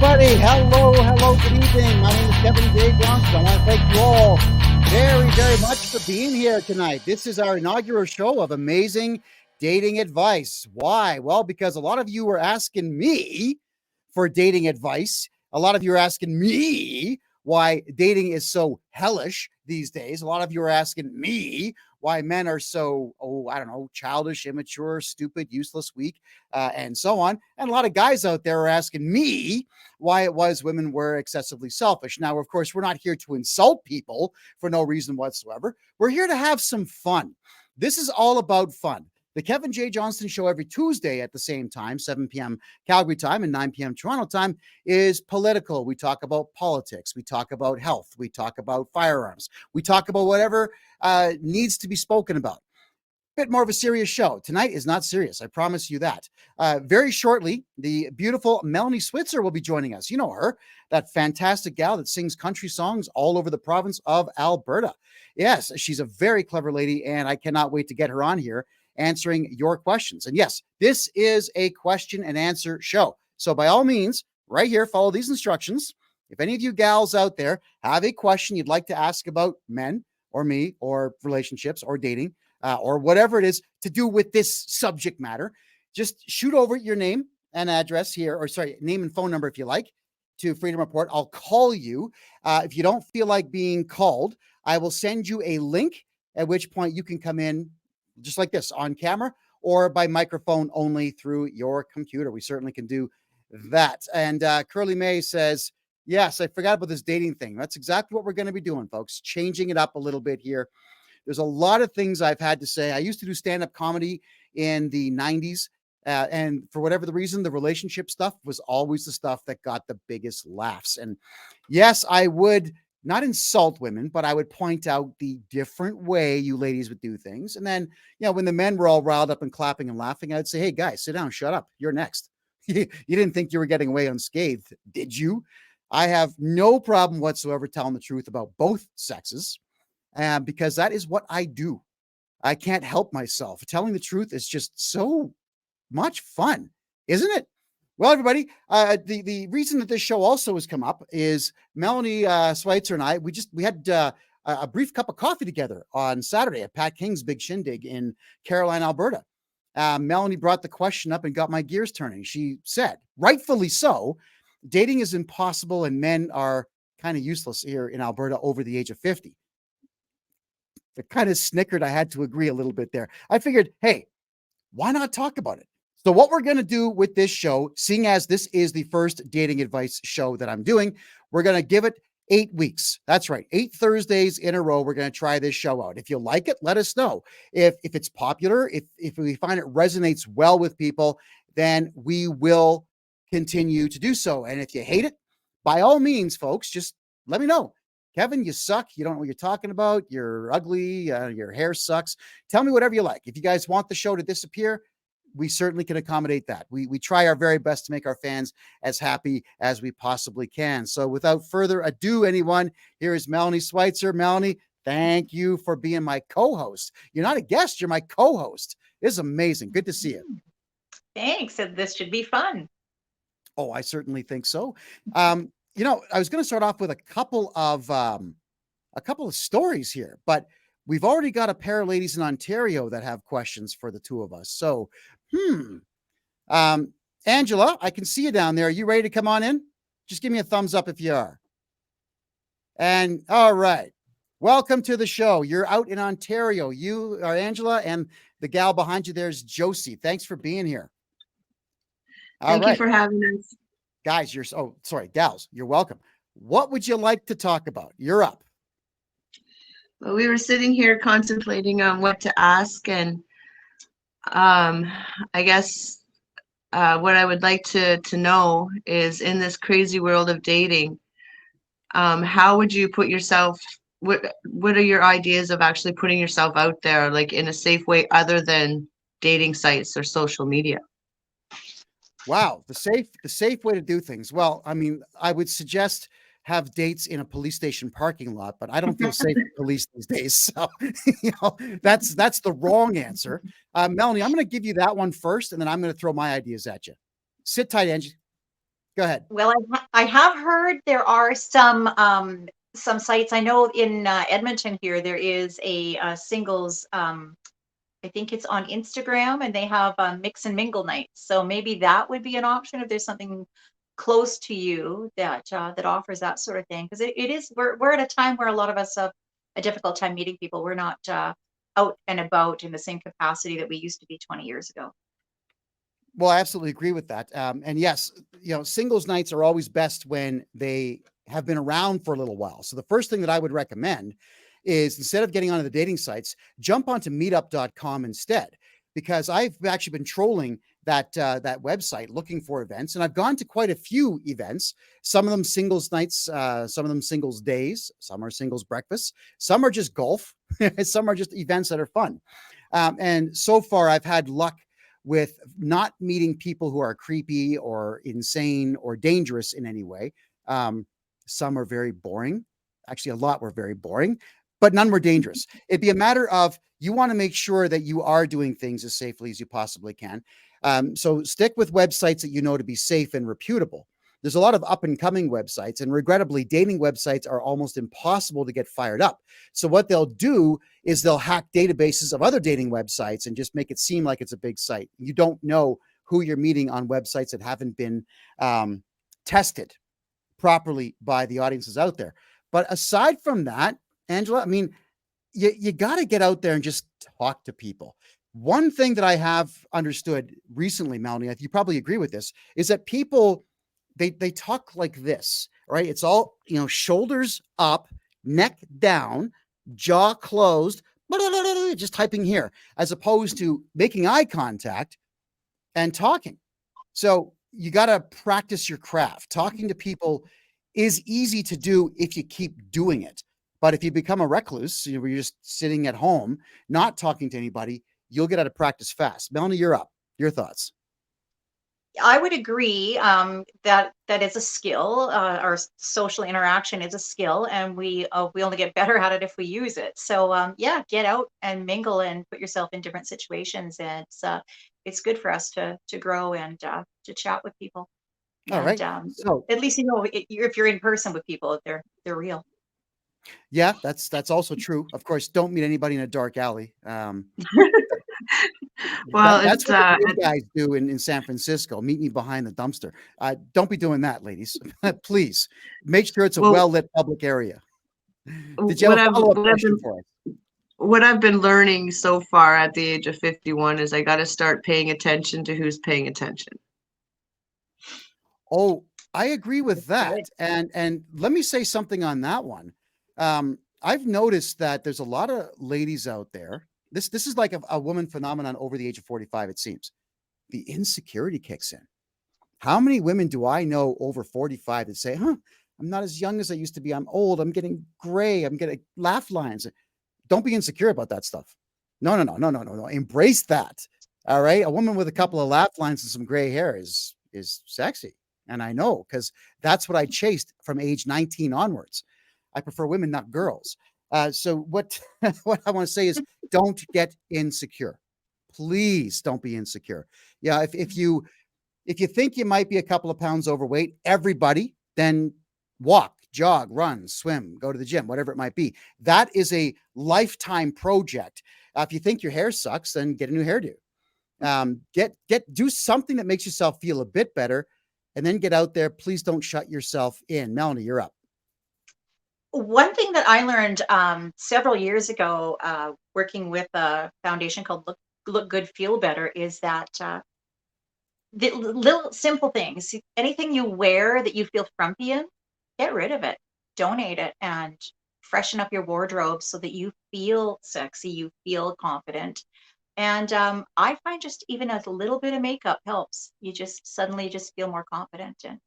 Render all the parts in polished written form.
Buddy, hello, good evening. My name is Kevin J Johnston. I want to thank you all very much for being here tonight. This is our inaugural show of amazing dating advice. Why? Well, because a lot of you were asking me for dating advice. A lot of you are asking me why dating is so hellish these days. A lot of you are asking me why men are so, I don't know, childish, immature, stupid, useless, weak, and so on. And a lot of guys out there are asking me why it was women were excessively selfish. Now, of course, we're not here to insult people for no reason whatsoever. We're here to have some fun. This is all about fun. The Kevin J Johnston show every Tuesday at the same time, 7 p.m. Calgary time and 9 p.m. Toronto time, is political. We talk about politics. We talk about health. We talk about firearms. We talk about whatever needs to be spoken about. Bit more of a serious show. Tonight is not serious. I promise you that. Very shortly, the beautiful Melanie Switzer will be joining us. You know her, that fantastic gal that sings country songs all over the province of Alberta. Yes, she's a very clever lady, and I cannot wait to get her on here answering your questions. And yes, this is a question and answer show. So by all means, right here, follow these instructions. If any of you gals out there have a question you'd like to ask about men or me or relationships or dating, or whatever it is to do with this subject matter, just shoot over your name and address here, or sorry, name and phone number if you like, to Freedom Report. I'll call you. If you don't feel like being called, I will send you a link, at which point you can come in just like this on camera or by microphone only through your computer. We certainly can do that. And Curly May says, yes, I forgot about this dating thing. That's exactly what we're going to be doing, folks. Changing it up a little bit here. There's a lot of things I've had to say. I used to do stand-up comedy in the 90s. And for whatever the reason, the relationship stuff was always the stuff that got the biggest laughs. And yes, I would not insult women, but I would point out the different way you ladies would do things. And then, when the men were all riled up and clapping and laughing, I'd say, hey, guys, sit down, shut up. You're next. You didn't think you were getting away unscathed, did you? I have no problem whatsoever telling the truth about both sexes. Because that is what I do. I can't help myself. Telling the truth is just so much fun, isn't it? Well, everybody, the reason that this show also has come up is Melanie Switzer and I, we had a brief cup of coffee together on Saturday at Pat King's big shindig in Caroline, Alberta. Melanie brought the question up and got my gears turning. She said, rightfully so, dating is impossible and men are kind of useless here in Alberta over the age of 50. I kind of snickered. I had to agree a little bit there. I figured, hey, why not talk about it? So what we're going to do with this show, seeing as this is the first dating advice show that I'm doing, we're going to give it 8 weeks. That's right. 8 Thursdays in a row. We're going to try this show out. If you like it, let us know. If it's popular, if we find it resonates well with people, then we will continue to do so. And if you hate it, by all means, folks, just let me know. Kevin, you suck. You don't know what you're talking about. You're ugly. Your hair sucks. Tell me whatever you like. If you guys want the show to disappear, we certainly can accommodate that. We try our very best to make our fans as happy as we possibly can. So without further ado, anyone, here is Melanie Switzer. Melanie, thank you for being my co-host. You're not a guest. You're my co-host. This is amazing. Good to see you. Thanks. This should be fun. Oh, I certainly think so. I was going to start off with a couple of stories here, but we've already got a pair of ladies in Ontario that have questions for the two of us. So, Angela, I can see you down there. Are you ready to come on in? Just give me a thumbs up if you are. And all right, welcome to the show. You're out in Ontario. You are Angela, and the gal behind you there's Josie. Thanks for being here. Thank you for having us. Guys, gals, you're welcome. What would you like to talk about? You're up. Well, we were sitting here contemplating on what to ask, and I guess what I would like to know is, in this crazy world of dating, how would you put yourself, what are your ideas of actually putting yourself out there, like in a safe way other than dating sites or social media? Wow, the safe way to do things. Well, I mean, I would suggest have dates in a police station parking lot, but I don't feel safe with police these days. So, that's the wrong answer. Melanie, I'm going to give you that one first, and then I'm going to throw my ideas at you. Sit tight, Angie. Go ahead. Well, I have heard there are some sites. I know in Edmonton here there is a singles. I think it's on Instagram, and they have mix and mingle nights. So maybe that would be an option if there's something close to you that that offers that sort of thing. Because it is we're at a time where a lot of us have a difficult time meeting people. We're not out and about in the same capacity that we used to be 20 years ago. Well, I absolutely agree with that. And yes, singles nights are always best when they have been around for a little while. So the first thing that I would recommend is, instead of getting onto the dating sites, jump onto meetup.com instead, because I've actually been trolling that website looking for events, and I've gone to quite a few events. Some of them singles nights, some of them singles days, some are singles breakfasts, some are just golf, some are just events that are fun. And so far, I've had luck with not meeting people who are creepy or insane or dangerous in any way. Some are very boring. Actually, a lot were very boring, but none were dangerous. It'd be a matter of, you want to make sure that you are doing things as safely as you possibly can. So stick with websites that you know to be safe and reputable. There's a lot of up and coming websites, and regrettably, dating websites are almost impossible to get fired up. So what they'll do is they'll hack databases of other dating websites and just make it seem like it's a big site. You don't know who you're meeting on websites that haven't been tested properly by the audiences out there. But aside from that, Angela, I mean, you got to get out there and just talk to people. One thing that I have understood recently, Melanie, you probably agree with this, is that people, they talk like this, right? It's all, shoulders up, neck down, jaw closed, just typing here, as opposed to making eye contact and talking. So you got to practice your craft. Talking to people is easy to do if you keep doing it. But if you become a recluse, you're just sitting at home, not talking to anybody, you'll get out of practice fast. Melanie, you're up. Your thoughts? I would agree that is a skill. Our social interaction is a skill, and we only get better at it if we use it. So yeah, get out and mingle and put yourself in different situations, and it's good for us to grow and to chat with people. All And right. So at least if you're in person with people, they're real. yeah, that's also true. Of course, don't meet anybody in a dark alley. Well, That's what the good guys do in San Francisco. Meet me behind the dumpster. Don't be doing that, ladies. Please make sure it's a well-lit public area. Did you have a follow-up question for us? What I've been learning so far at the age of 51 is I got to start paying attention to who's paying attention. Oh, I agree with that. And let me say something on that one. I've noticed that there's a lot of ladies out there. This is like a woman phenomenon over the age of 45, it seems. The insecurity kicks in. How many women do I know over 45 that say, I'm not as young as I used to be. I'm old. I'm getting gray. I'm getting laugh lines. Don't be insecure about that stuff. No. Embrace that. All right. A woman with a couple of laugh lines and some gray hair is sexy. And I know, because that's what I chased from age 19 onwards. I prefer women, not girls. So what I want to say is, don't get insecure. Please don't be insecure. Yeah. If you think you might be a couple of pounds overweight, everybody, then walk, jog, run, swim, go to the gym, whatever it might be. That is a lifetime project. If you think your hair sucks, then get a new hairdo. Do something that makes yourself feel a bit better, and then get out there. Please don't shut yourself in. Melanie, you're up. One thing that I learned several years ago, working with a foundation called Look Good, Feel Better, is that the little simple things, anything you wear that you feel frumpy in, get rid of it, donate it, and freshen up your wardrobe so that you feel sexy, you feel confident. And I find just even a little bit of makeup helps. You just suddenly just feel more confident, and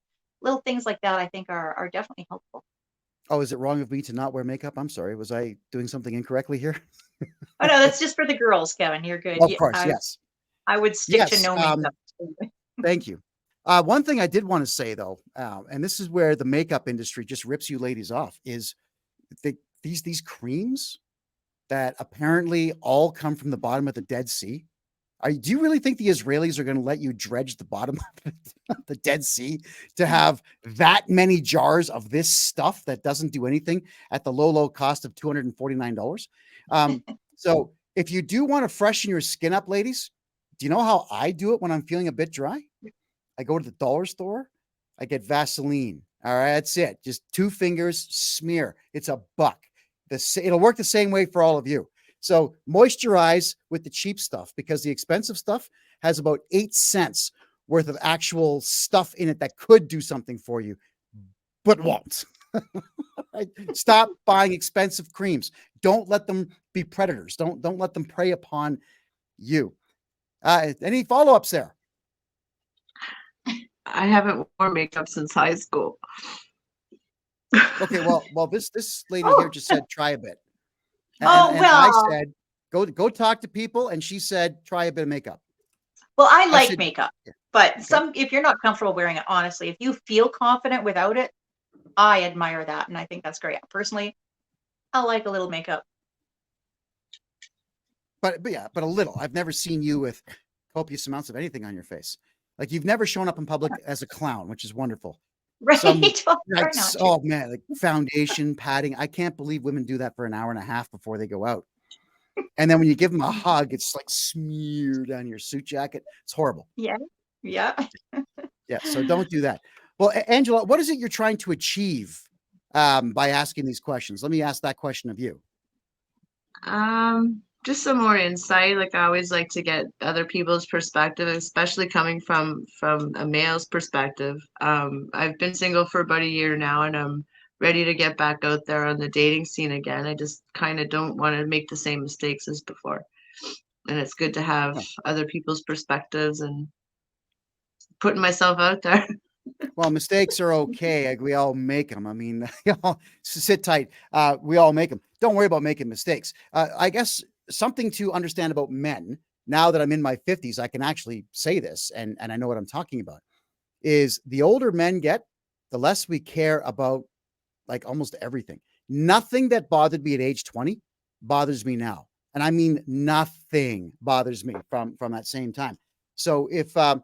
little things like that I think are definitely helpful. Oh, is it wrong of me to not wear makeup? I'm sorry. Was I doing something incorrectly here? Oh no, that's just for the girls, Kevin. You're good. Of course, yes. I would stick to no makeup. Thank you. One thing I did want to say though, and this is where the makeup industry just rips you ladies off, is these creams that apparently all come from the bottom of the Dead Sea. Do you really think the Israelis are going to let you dredge the bottom of the Dead Sea to have that many jars of this stuff that doesn't do anything at the low cost of $249? So if you do want to freshen your skin up, ladies, do you know how I do it when I'm feeling a bit dry? I go to the dollar store. I get Vaseline. All right, that's it. Just 2 fingers, smear. It's $1. It'll work the same way for all of you. So moisturize with the cheap stuff, because the expensive stuff has about 8 cents worth of actual stuff in it that could do something for you, but won't. Stop buying expensive creams. Don't let them be predators. Don't let them prey upon you. Any follow-ups there? I haven't worn makeup since high school. Okay, well, this lady here just said try a bit. And I said, go talk to people. And she said, try a bit of makeup. Well, I like said, makeup, but okay. if you're not comfortable wearing it, honestly, if you feel confident without it, I admire that. And I think that's great. Personally, I like a little makeup. But a little. I've never seen you with copious amounts of anything on your face. Like, you've never shown up in public as a clown, which is wonderful. Right. Oh man, like foundation, padding. I can't believe women do that for an hour and a half before they go out. And then when you give them a hug, it's like smeared on your suit jacket. It's horrible. Yeah. So don't do that. Well, Angela, what is it you're trying to achieve by asking these questions? Let me ask that question of you. Just some more insight. Like, I always like to get other people's perspective, especially coming from a male's perspective. I've been single for about a year now, and I'm ready to get back out there on the dating scene again. I just kind of don't want to make the same mistakes as before. And it's good to have other people's perspectives and putting myself out there. Well, mistakes are okay. We all make them. I mean, sit tight. We all make them. Don't worry about making mistakes. I guess something to understand about men, now that I'm in my 50s, I can actually say this, and I know what I'm talking about, is the older men get, the less we care about like almost everything. Nothing that bothered me at age 20 bothers me now. And I mean, nothing bothers me from that same time. So if a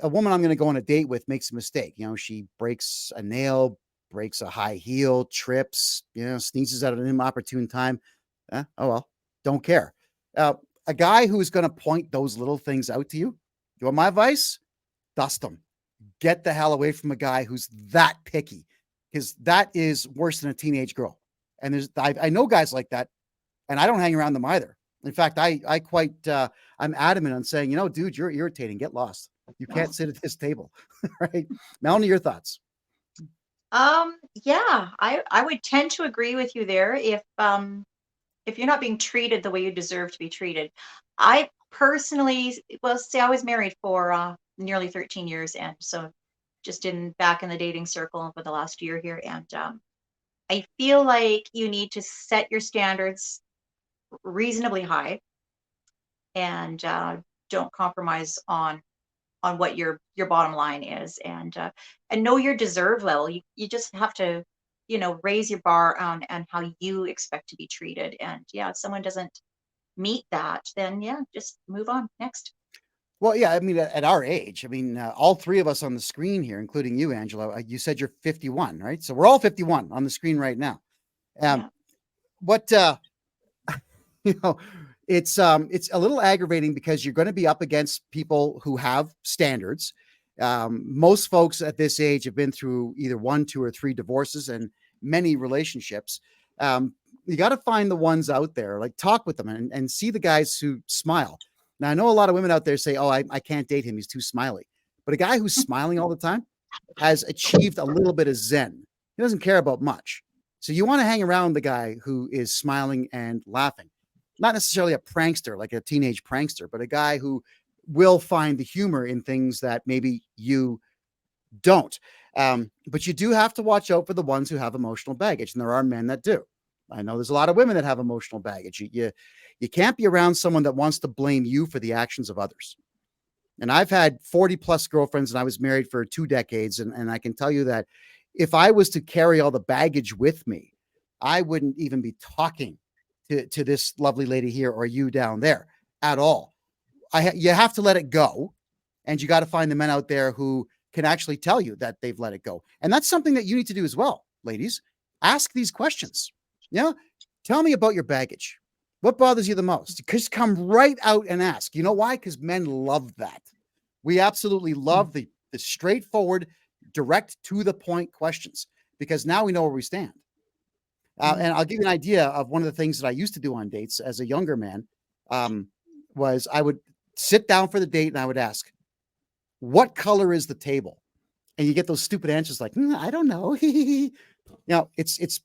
woman I'm going to go on a date with makes a mistake, she breaks a nail, breaks a high heel, trips, sneezes at an inopportune time. Oh, well, don't care. A guy who is going to point those little things out to you, you want my advice? Dust them. Get the hell away from a guy who's that picky, because that is worse than a teenage girl. And I know guys like that, and I don't hang around them either. In fact, I'm adamant on saying, dude, you're irritating. Get lost. You can't sit at this table, right? Melanie, your thoughts? Yeah, I would tend to agree with you there. If you're not being treated the way you deserve to be treated. I personally, I was married for nearly 13 years, and so just back in the dating circle for the last year here, and I feel like you need to set your standards reasonably high, and don't compromise on what your bottom line is, and know your deserve level. You just have to raise your bar on and how you expect to be treated. And if someone doesn't meet that, then just move on next. Well, yeah, I mean, at our age, I mean, all three of us on the screen here, including you, Angela, you said you're 51, right? So we're all 51 on the screen right now. What, it's a little aggravating because you're going to be up against people who have standards. Most folks at this age have been through either 1, 2, or 3 divorces and many relationships. You got to find the ones out there, like talk with them and see the guys who smile. Now, I know a lot of women out there say, oh, I can't date him. He's too smiley. But a guy who's smiling all the time has achieved a little bit of zen. He doesn't care about much. So you want to hang around the guy who is smiling and laughing. Not necessarily a prankster, like a teenage prankster, but a guy who will find the humor in things that maybe you don't. But you do have to watch out for the ones who have emotional baggage. And there are men that do. I know there's a lot of women that have emotional baggage. You can't be around someone that wants to blame you for the actions of others. And I've had 40 plus girlfriends, and I was married for 2 decades. And I can tell you that if I was to carry all the baggage with me, I wouldn't even be talking to this lovely lady here or you down there at all. you have to let it go, and you got to find the men out there who can actually tell you that they've let it go. And that's something that you need to do as well, ladies. Ask these questions. Yeah. Tell me about your baggage. What bothers you the most? Just come right out and ask. You know why? Because men love that. We absolutely love the straightforward, direct to the point questions, because now we know where we stand. And I'll give you an idea of one of the things that I used to do on dates as a younger man. Was I would sit down for the date and I would ask, what color is the table? And you get those stupid answers like, I don't know. It's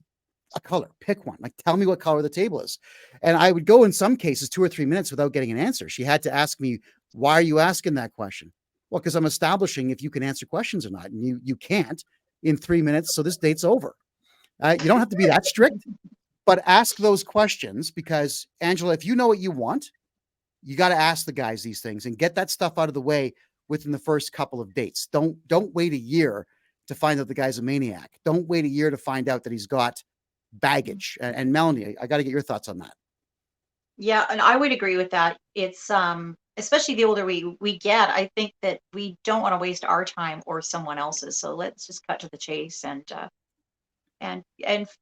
a color. Pick one. Like, tell me what color the table is. And I would go in some cases 2 or 3 minutes without getting an answer. She had to ask me, why are you asking that question? Well, because I'm establishing if you can answer questions or not. And you can't in 3 minutes. So this date's over. You don't have to be that strict, but ask those questions, because Angela, if you know what you want, you got to ask the guys these things and get that stuff out of the way within the first couple of dates. Don't wait a year to find out the guy's a maniac. Don't wait a year to find out that he's got baggage. And Melanie, I got to get your thoughts on that. Yeah, and I would agree with that. It's especially the older we get, I think that we don't want to waste our time or someone else's. So let's just cut to the chase and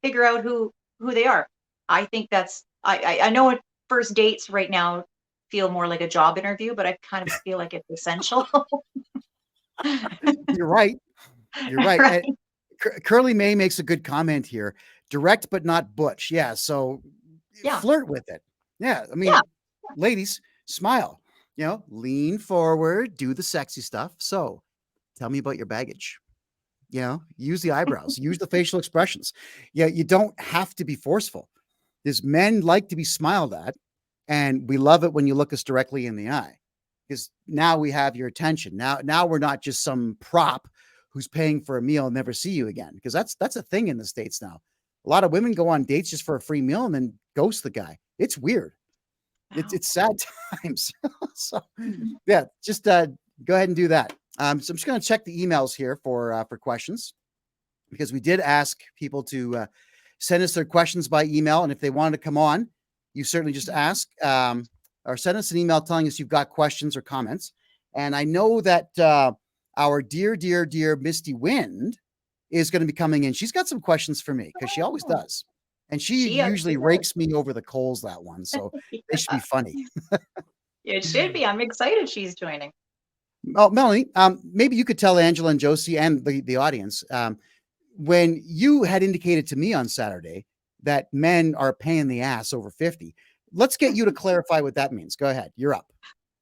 figure out who they are. I think that's I know at first dates right now feel more like a job interview, but I kind of feel like it's essential. You're right. You're right. Right. Curly May makes a good comment here. Direct but not butch. Yeah. So Yeah. flirt with it. Yeah. I mean, Yeah. ladies, smile. Lean forward, do the sexy stuff. So tell me about your baggage. Use the eyebrows, use the facial expressions. Yeah, you don't have to be forceful. Because men like to be smiled at, and we love it when you look us directly in the eye. Because now we have your attention. Now we're not just some prop who's paying for a meal and never see you again. Because that's a thing in the States now. A lot of women go on dates just for a free meal and then ghost the guy. It's weird. Wow. It's sad times. So yeah, just go ahead and do that. So I'm just going to check the emails here for questions, because we did ask people to send us their questions by email. And if they wanted to come on, you certainly just ask or send us an email telling us you've got questions or comments. And I know that our dear Misty Wind is going to be coming in. She's got some questions for me, because she always does. And she usually rakes me over the coals, that one. So it should be funny. It should be. I'm excited she's joining. Oh, Melanie, maybe you could tell Angela and Josie and the audience, when you had indicated to me on Saturday that men are a pain in the ass over 50, let's get you to clarify what that means. Go ahead. You're up.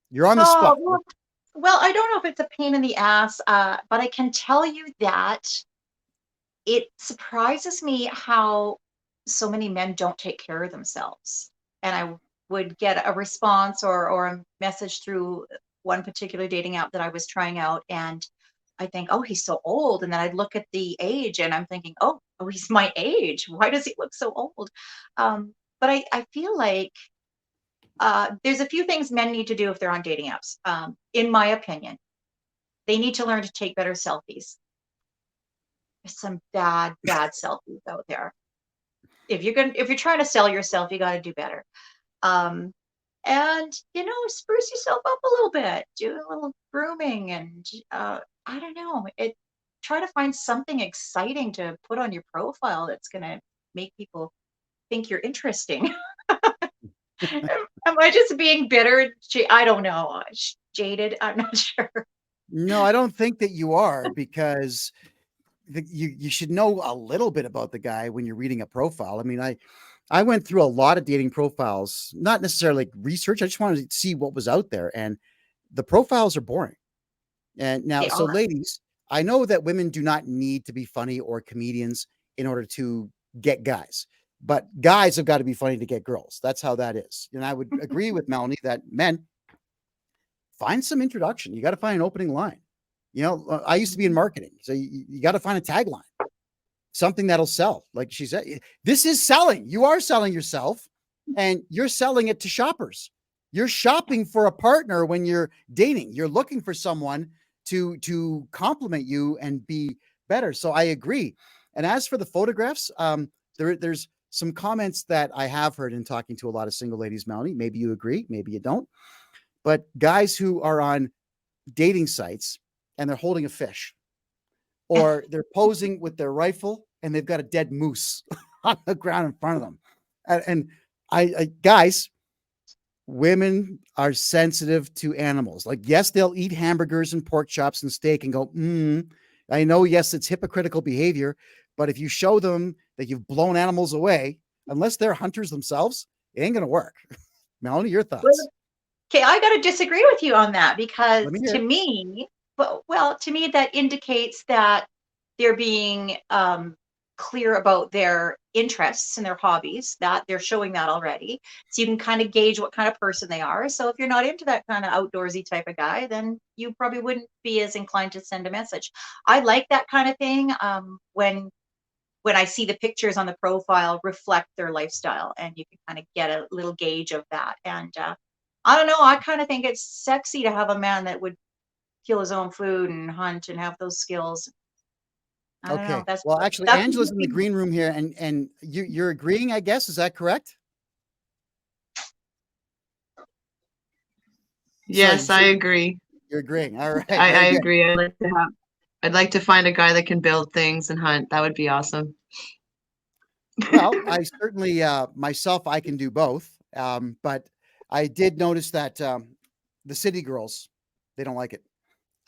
You're on the spot. Well, I don't know if it's a pain in the ass, but I can tell you that it surprises me how so many men don't take care of themselves. And I would get a response or a message through one particular dating app that I was trying out, and I think, oh, he's so old. And then I'd look at the age and I'm thinking, oh, he's my age. Why does he look so old? But I feel like there's a few things men need to do if they're on dating apps. In my opinion, they need to learn to take better selfies. There's some bad selfies out there. If you're trying to sell yourself, you got to do better. And spruce yourself up a little bit, do a little grooming, and I don't know, try to find something exciting to put on your profile that's going to make people think you're interesting. Am I just being bitter? I don't know. Jaded? I'm not sure. No, I don't think that you are, because you should know a little bit about the guy when you're reading a profile. I mean, I went through a lot of dating profiles, not necessarily like research. I just wanted to see what was out there, and the profiles are boring. And now, so ladies, I know that women do not need to be funny or comedians in order to get guys, but guys have got to be funny to get girls. That's how that is. And I would agree with Melanie that men, find some introduction. You got to find an opening line. I used to be in marketing, so you got to find a tagline, something that'll sell. Like she said, this is selling. You are selling yourself, and you're selling it to shoppers. You're shopping for a partner when you're dating. You're looking for someone to compliment you and be better. So I agree. And as for the photographs, there's some comments that I have heard in talking to a lot of single ladies, Melanie. Maybe you agree, maybe you don't. but guys who are on dating sites and they're holding a fish, or they're posing with their rifle and they've got a dead moose on the ground in front of them. And I guys, women are sensitive to animals. Like, yes, they'll eat hamburgers and pork chops and steak and go, I know, yes, it's hypocritical behavior, but if you show them that you've blown animals away, unless they're hunters themselves, it ain't going to work. Melanie, your thoughts? Okay, I got to disagree with you on that, because to me, to me, that indicates that they're being clear about their interests and their hobbies, that they're showing that already. So you can kind of gauge what kind of person they are. So if you're not into that kind of outdoorsy type of guy, then you probably wouldn't be as inclined to send a message. I like that kind of thing when I see the pictures on the profile reflect their lifestyle, and you can kind of get a little gauge of that. And I don't know, I kind of think it's sexy to have a man that would kill his own food and hunt and have those skills. I don't know. Well, actually, Angela's in the green room here, and you're agreeing, I guess. Is that correct? Yes, I agree. You're agreeing. All right. I agree. I'd like to find a guy that can build things and hunt. That would be awesome. Well, I certainly myself, I can do both. But I did notice that the city girls, they don't like it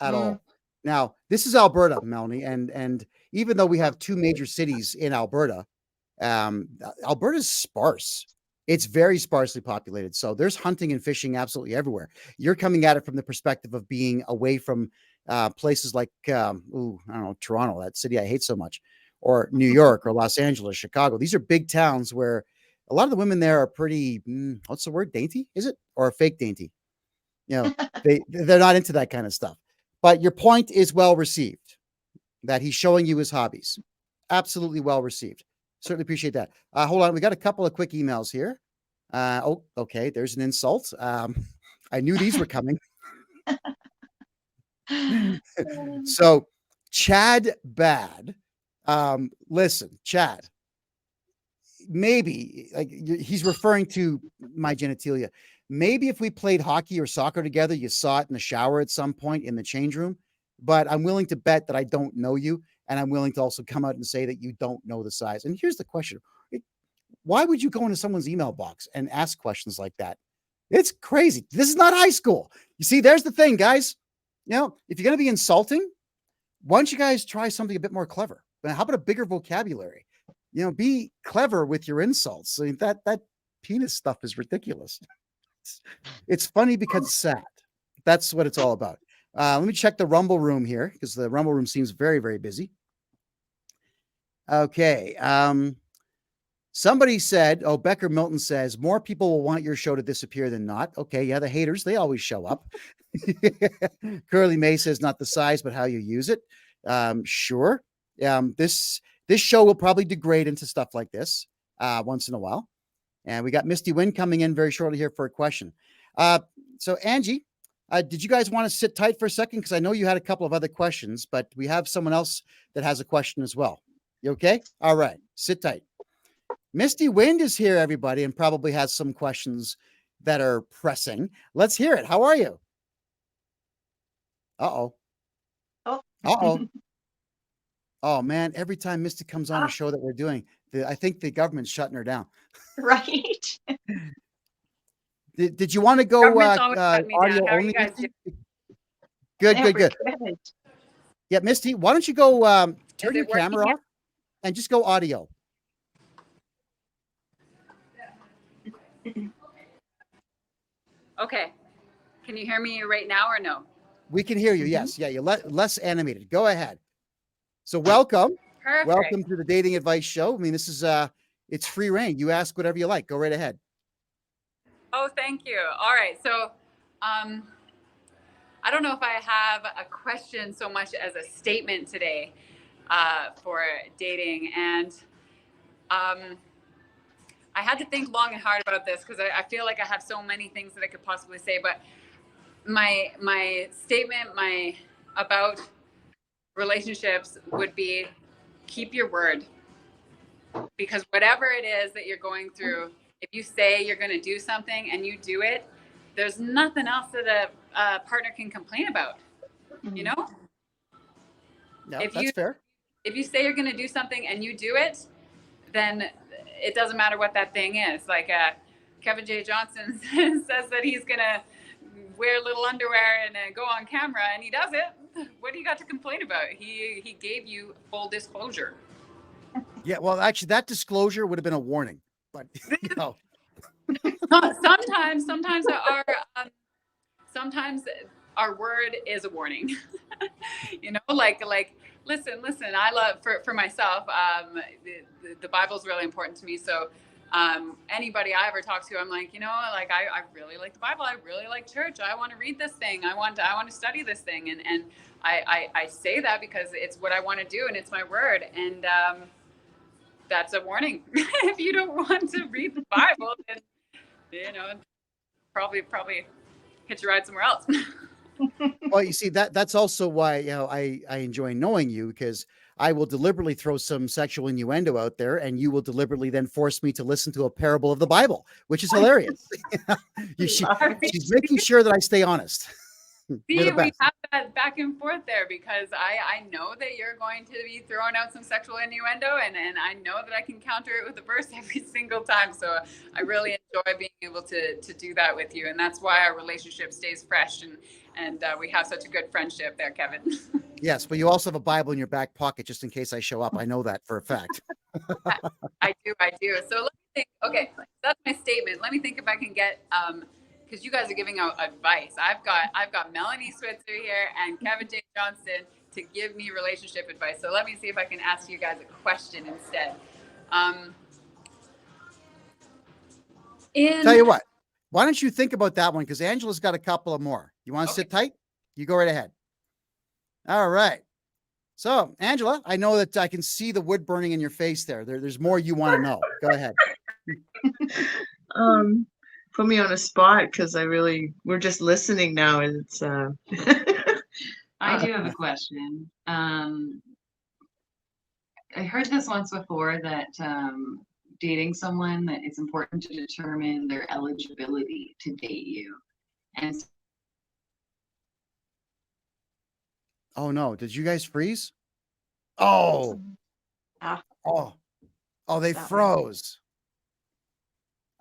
at all. Now, this is Alberta, Melanie, and even though we have two major cities in Alberta, Alberta's sparse. It's very sparsely populated. So there's hunting and fishing absolutely everywhere. You're coming at it from the perspective of being away from places like, I don't know, Toronto, that city I hate so much, or New York or Los Angeles, Chicago. These are big towns where a lot of the women there are pretty, what's the word? Dainty, is it? Or fake dainty? You know, they're not into that kind of stuff. But your point is well received, that he's showing you his hobbies. Absolutely well received. Certainly appreciate that. Hold on. We got a couple of quick emails here. Okay. There's an insult. I knew these were coming. So Chad Bad. Listen, Chad, maybe like he's referring to my genitalia. Maybe if we played hockey or soccer together, you saw it in the shower at some point in the change room, but I'm willing to bet that I don't know you. And I'm willing to also come out and say that you don't know the size. And here's the question. Why would you go into someone's email box and ask questions like that? It's crazy. This is not high school. You see, there's the thing, guys. You know, if you're going to be insulting, why don't you guys try something a bit more clever? How about a bigger vocabulary? You know, be clever with your insults. I mean, that penis stuff is ridiculous. It's funny because it's sad. That's what it's all about. Let me check the Rumble room here, because the Rumble room seems very, very busy. Okay. Somebody said, Becker Milton says, more people will want your show to disappear than not. Okay. Yeah. The haters, they always show up. Curly May says, not the size, but how you use it. Sure. This show will probably degrade into stuff like this once in a while. And we got Misty Wind coming in very shortly here for a question. So Angie, did you guys want to sit tight for a second? Because I know you had a couple of other questions, but we have someone else that has a question as well. You okay? All right. Sit tight. Misty Wind is here, everybody, and probably has some questions that are pressing. Let's hear it. How are you? Uh-oh. Uh-oh. Oh, man. Every time Misty comes on a show that we're doing, I think the government's shutting her down. Right. Did you want to go audio only? Good. Yeah, Misty, why don't you go turn your camera off and just go audio? Okay. Can you hear me right now or no? We can hear you. Yes. Yeah. You're less animated. Go ahead. So welcome. Perfect. Welcome to the Dating Advice Show. I mean, this is it's free reign. You ask whatever you like. Go right ahead. Oh, thank you. All right. So I don't know if I have a question so much as a statement today for dating. And I had to think long and hard about this because I feel like I have so many things that I could possibly say. But my statement about relationships would be keep your word. Because whatever it is that you're going through, if you say you're going to do something and you do it, there's nothing else that a partner can complain about. You know, No, if that's fair. if you say you're going to do something and you do it, then it doesn't matter what that thing is. Like Kevin J Johnston says that he's going to wear little underwear and go on camera, and he does it. What do you got to complain about? He gave you full disclosure. Yeah, well, actually, that disclosure would have been a warning, but you know. Sometimes our word is a warning. You know, like listen, I love for myself, the Bible's really important to me. So anybody I ever talk to, I'm like, you know, like I really like the Bible. I really like church. I want to read this thing. I want to study this thing. And I say that because it's what I want to do and it's my word. And that's a warning. If you don't want to read the Bible, then, you know, probably hitch a ride somewhere else. Well, you see, that's also why, you know, I enjoy knowing you, because I will deliberately throw some sexual innuendo out there, and you will deliberately then force me to listen to a parable of the Bible, which is hilarious. She's making sure that I stay honest. See, we have that back and forth there because I know that you're going to be throwing out some sexual innuendo, and I know that I can counter it with a verse every single time. So I really enjoy being able to do that with you. And that's why our relationship stays fresh and we have such a good friendship there, Kevin. Yes, but you also have a Bible in your back pocket just in case I show up. I know that for a fact. I do. So let me think. Okay, that's my statement. Let me think if I can get because you guys are giving out advice. I've got Melanie Switzer here and Kevin J Johnston to give me relationship advice. So let me see if I can ask you guys a question instead. Tell you what, why don't you think about that one? Because Angela's got a couple of more. You want to sit tight? You go right ahead. All right. So, Angela, I know that I can see the wood burning in your face there. There's more you want to know. Go ahead. Put me on a spot because we're just listening now, and it's I do have a question. I heard this once before that dating someone, that it's important to determine their eligibility to date you. And Oh no, did you guys freeze? Oh. Oh, they froze.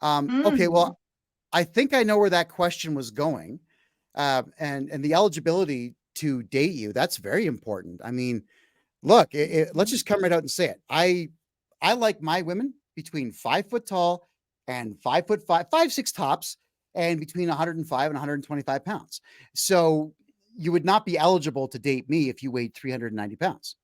Okay, well, I think I know where that question was going. And the eligibility to date you, that's very important. I mean, look, let's just come right out and say it. I like my women between 5 foot tall and 5'5", 5'6" tops, and between 105 and 125 pounds. So you would not be eligible to date me if you weighed 390 pounds.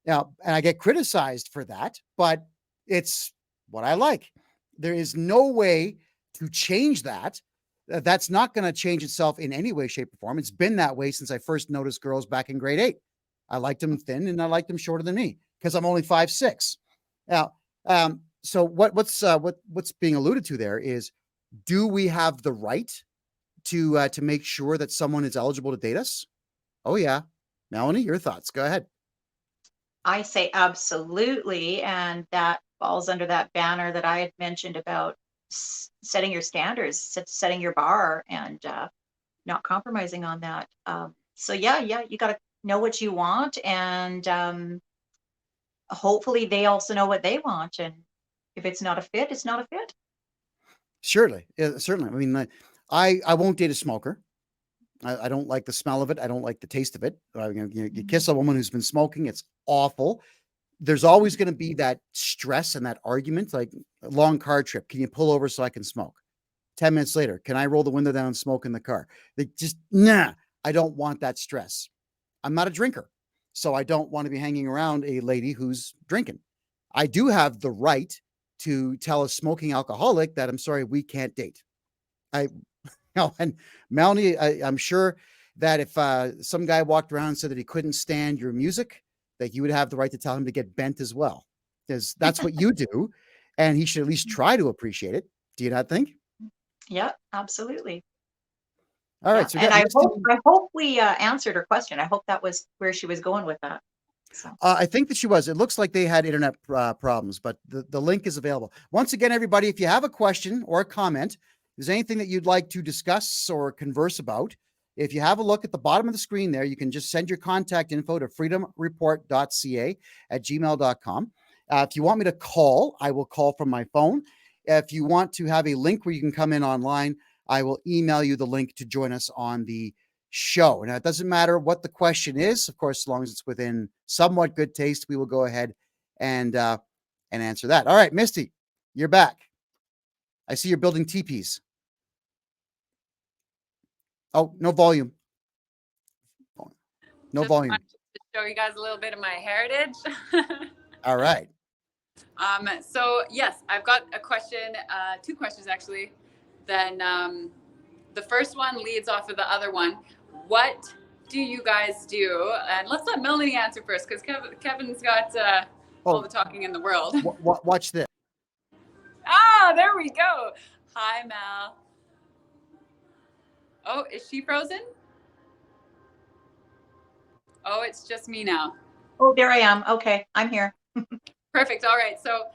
Now, and I get criticized for that, but it's what I like. There is no way to change that. That's not going to change itself in any way, shape, or form. It's been that way since I first noticed girls back in grade 8. I liked them thin and I liked them shorter than me because I'm only 5'6". Now, so what's being alluded to there is, do we have the right to make sure that someone is eligible to date us? Oh yeah. Melanie, your thoughts. Go ahead. I say absolutely, and that falls under that banner that I had mentioned about setting your standards, setting your bar, and not compromising on that. So yeah, you got to know what you want, and hopefully they also know what they want. And if it's not a fit, it's not a fit. Surely, certainly. I mean, I won't date a smoker. I don't like the smell of it. I don't like the taste of it. You kiss a woman who's been smoking, it's awful. There's always going to be that stress and that argument, like a long car trip. Can you pull over so I can smoke? 10 minutes later, can I roll the window down and smoke in the car? I don't want that stress. I'm not a drinker, so I don't want to be hanging around a lady who's drinking. I do have the right to tell a smoking alcoholic that I'm sorry, we can't date. And Melanie, I'm sure that if some guy walked around and said that he couldn't stand your music, that you would have the right to tell him to get bent as well, because that's what you do, and he should at least try to appreciate it. Do you not think? Yeah, absolutely. All right. So and I hope we answered her question. I hope that was where she was going with that. So. I think that she was. It looks like they had internet problems, but the link is available. Once again, everybody, if you have a question or a comment, there's anything that you'd like to discuss or converse about, if you have a look at the bottom of the screen there, you can just send your contact info to freedomreport.ca@gmail.com. If you want me to call, I will call from my phone. If you want to have a link where you can come in online, I will email you the link to join us on the show. Now, it doesn't matter what the question is. Of course, as long as it's within somewhat good taste, we will go ahead and answer that. All right, Misty, you're back. I see you're building teepees. Oh, no volume. No Just volume. wanted to show you guys a little bit of my heritage. All right. So yes, I've got a question, two questions actually. Then the first one leads off of the other one. What do you guys do? And let's let Melanie answer first, because Kevin's got all the talking in the world. Watch this. Ah, there we go. Hi, Mel. Oh, is she frozen? Oh, it's just me now. Oh, there I am. Okay, I'm here. Perfect. All right. So,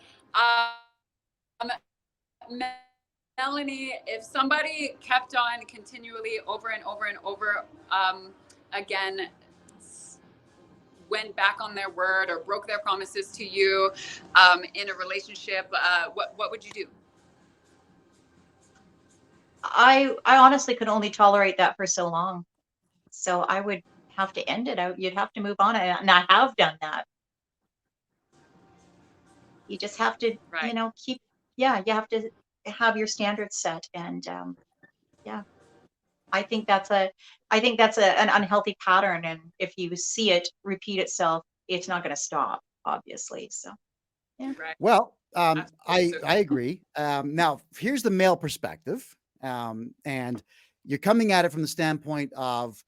Melanie, if somebody kept on continually over and over and over again, went back on their word or broke their promises to you in a relationship, what would you do? I honestly could only tolerate that for so long. So I would have to end it out. You'd have to move on. And I have done that. You just have to, Right. you have to have your standards set. And I think that's an unhealthy pattern. And if you see it repeat itself, it's not going to stop, obviously. So, yeah. Right. Well, I agree. Now, here's the male perspective. And you're coming at it from the standpoint of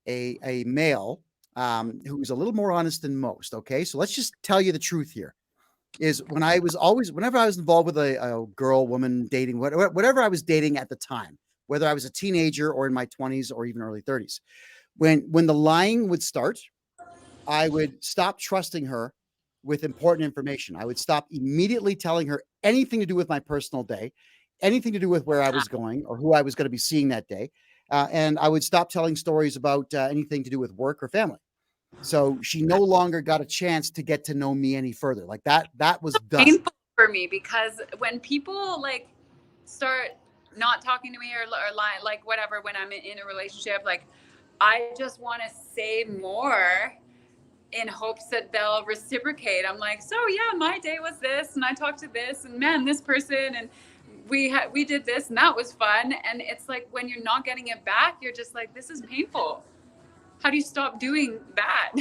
a male who's a little more honest than most. Okay. So let's just tell you the truth here. Is whenever I was involved with a girl, woman, dating, whatever I was dating at the time, whether I was a teenager or in my 20s or even early 30s, when the lying would start, I would stop trusting her with important information. I would stop immediately telling her anything to do with my personal day, anything to do with where I was going or who I was going to be seeing that day. And I would stop telling stories about anything to do with work or family. So she no longer got a chance to get to know me any further. Like that was done. Painful for me, because when people like start not talking to me or lying, like whatever, when I'm in a relationship, like I just want to say more in hopes that they'll reciprocate. I'm like, so yeah, my day was this, and I talked to this, and man, this person, and we did this, and that was fun. And it's like when you're not getting it back, you're just like, this is painful. How do you stop doing that?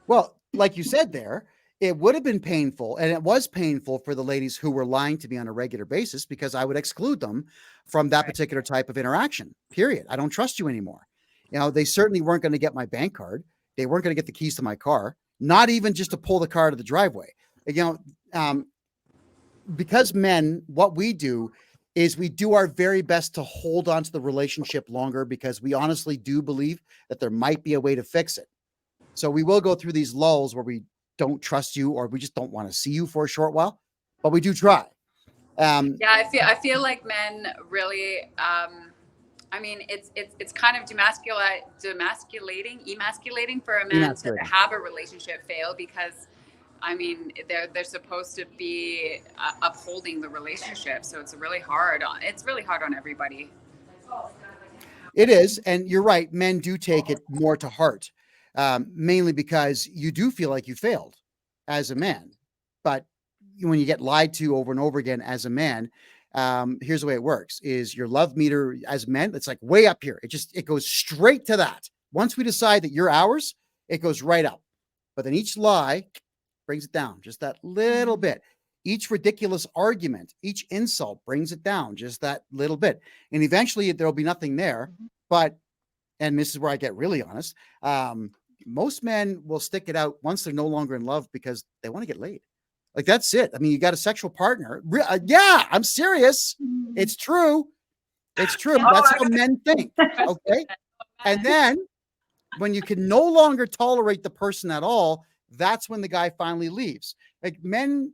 Well, like you said there, it would have been painful, and it was painful for the ladies who were lying to me on a regular basis, because I would exclude them from that particular type of interaction, period. I don't trust you anymore. They certainly weren't going to get my bank card. They weren't going to get the keys to my car, not even just to pull the car to the driveway. Because men, what we do is we do our very best to hold on to the relationship longer, because we honestly do believe that there might be a way to fix it. So we will go through these lulls where we don't trust you or we just don't want to see you for a short while, but we do try. I feel like men really, I mean, it's kind of emasculating for a man to have a relationship fail, because I mean, they're supposed to be upholding the relationship. So it's really hard on everybody. It is. And you're right. Men do take it more to heart, mainly because you do feel like you failed as a man. But when you get lied to over and over again as a man, here's the way it works: is your love meter as men, it's like way up here. It goes straight to that. Once we decide that you're ours, it goes right up. But then each lie brings it down just that little bit. Each ridiculous argument, each insult brings it down just that little bit. And eventually there'll be nothing there. But, and this is where I get really honest, most men will stick it out once they're no longer in love, because they want to get laid. Like, that's it. I mean, you got a sexual partner. Yeah, I'm serious. It's true. It's true. That's how men think. Okay. And then when you can no longer tolerate the person at all, that's when the guy finally leaves. Like, men,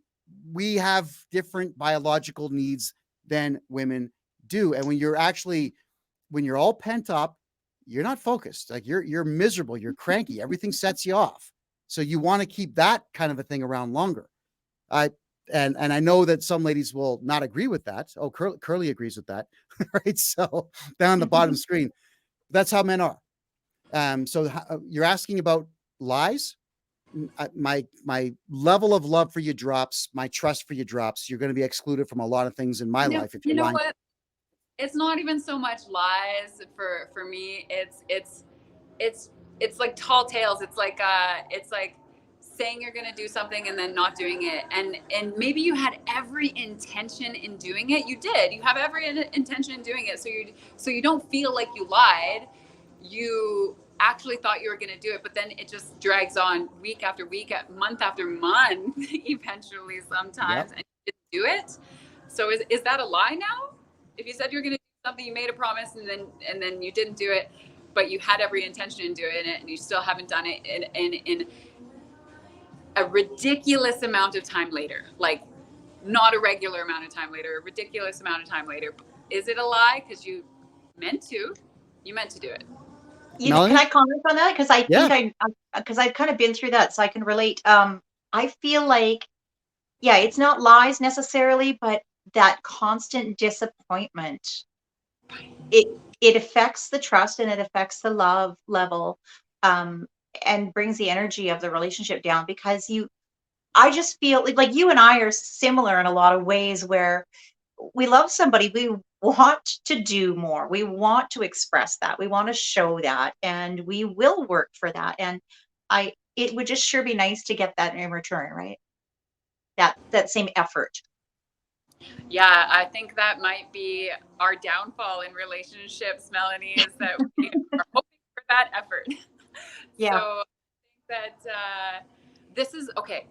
we have different biological needs than women do. And when you're all pent up, you're not focused. Like you're miserable, you're cranky, everything sets you off. So you want to keep that kind of a thing around longer. And I know that some ladies will not agree with that. Oh, Curly agrees with that. Right. So down the bottom screen, that's how men are. So you're asking about lies. My level of love for you drops. My trust for you drops. You're going to be excluded from a lot of things in my life if you're lying. What? It's not even so much lies for me. It's like tall tales. It's like saying you're going to do something and then not doing it. And maybe you had every intention in doing it. You did. You have every intention in doing it. So you don't feel like you lied. You actually thought you were going to do it, but then it just drags on week after week, month after month, eventually sometimes, and you didn't do it. So is that a lie now? If you said you're going to do something, you made a promise, and then you didn't do it, but you had every intention in doing it, and you still haven't done it in a ridiculous amount of time later, like not a regular amount of time later, a ridiculous amount of time later. Is it a lie? Because you meant to do it. Can I comment on that? Because I think because I've kind of been through that, so I can relate. I feel like, it's not lies necessarily, but that constant disappointment, it affects the trust and it affects the love level, and brings the energy of the relationship down, because I just feel like you and I are similar in a lot of ways, where we love somebody, we want to do more, we want to express that, we want to show that, and we will work for that. And it would just sure be nice to get that in return, right? That same effort. Yeah, I think that might be our downfall in relationships, Melanie, is that we are hoping for that effort. Yeah. So I think that this is okay.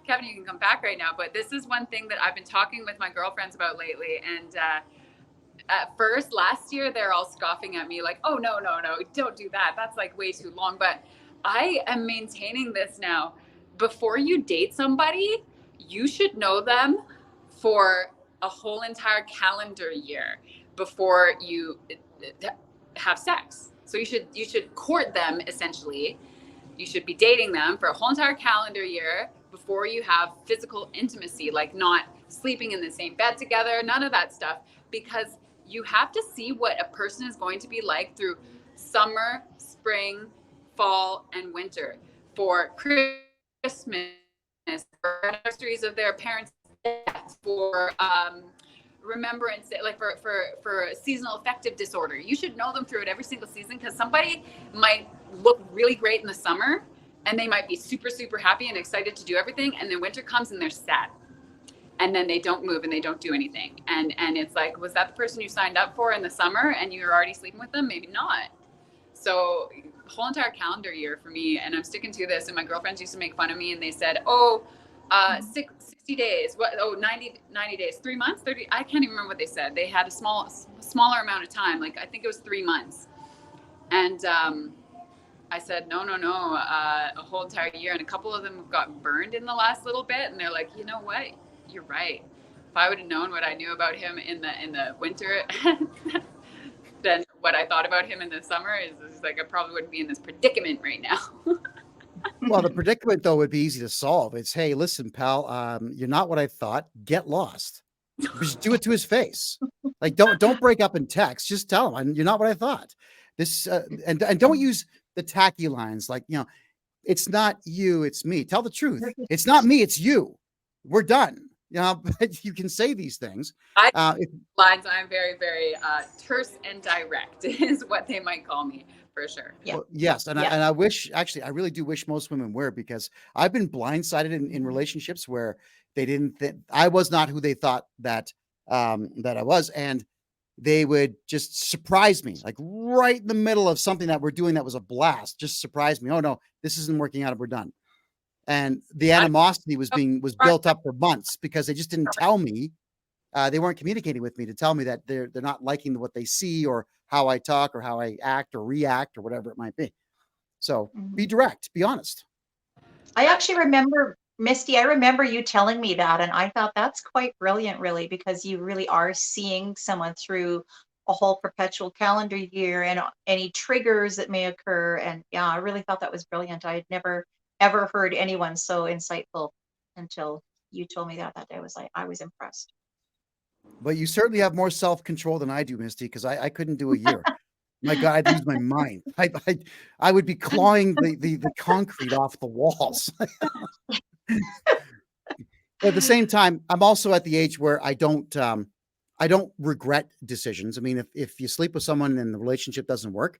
Kevin, you can come back right now, but this is one thing that I've been talking with my girlfriends about lately. And at first, last year, they're all scoffing at me like, oh, no, don't do that. That's like way too long. But I am maintaining this now. Before you date somebody, you should know them for a whole entire calendar year before you have sex. So you should court them, essentially. You should be dating them for a whole entire calendar year before you have physical intimacy, like not sleeping in the same bed together, none of that stuff, because you have to see what a person is going to be like through summer, spring, fall, and winter. For Christmas, for anniversaries of their parents' deaths, for remembrance, like for seasonal affective disorder. You should know them through it every single season, because somebody might look really great in the summer and they might be super, super happy and excited to do everything. And then winter comes and they're sad. And then they don't move and they don't do anything. And it's like, was that the person you signed up for in the summer and you were already sleeping with them? Maybe not. So whole entire calendar year for me, and I'm sticking to this. And my girlfriends used to make fun of me and they said, 60 days, 90 days, 3 months, 30. I can't even remember what they said. They had a smaller amount of time. Like, I think it was 3 months. And I said, no, a whole entire year. And a couple of them got burned in the last little bit. And they're like, you know what? You're right. If I would have known what I knew about him in the winter, then what I thought about him in the summer is like, I probably wouldn't be in this predicament right now. Well, the predicament, though, would be easy to solve. It's, hey, listen, pal, you're not what I thought. Get lost. Just do it to his face. Like, don't break up in text. Just tell him, you're not what I thought. This and don't use the tacky lines like, it's not you, it's me. Tell the truth. It's not me, it's you. We're done. You can say these things. Lines, I'm very, very terse and direct is what they might call me. For sure. Yeah. Well, yes. And I wish, actually, I really do wish most women were, because I've been blindsided in relationships where they didn't think I was not who they thought that I was. And they would just surprise me, like right in the middle of something that we're doing that was a blast, just surprise me. Oh no, this isn't working out. We're done. And the animosity was built up for months because they just didn't tell me. They weren't communicating with me to tell me that they're not liking what they see or how I talk or how I act or react or whatever it might be. So be direct, be honest. I actually remember Misty, I remember you telling me that, and I thought that's quite brilliant, really, because you really are seeing someone through a whole perpetual calendar year and any triggers that may occur. And yeah, I really thought that was brilliant. I had never ever heard anyone so insightful until you told me that day. I was impressed. But you certainly have more self-control than I do, Misty, because I couldn't do a year. My God, I'd lose my mind. I would be clawing the concrete off the walls. But at the same time, I'm also at the age where I don't regret decisions. I mean, if you sleep with someone and the relationship doesn't work,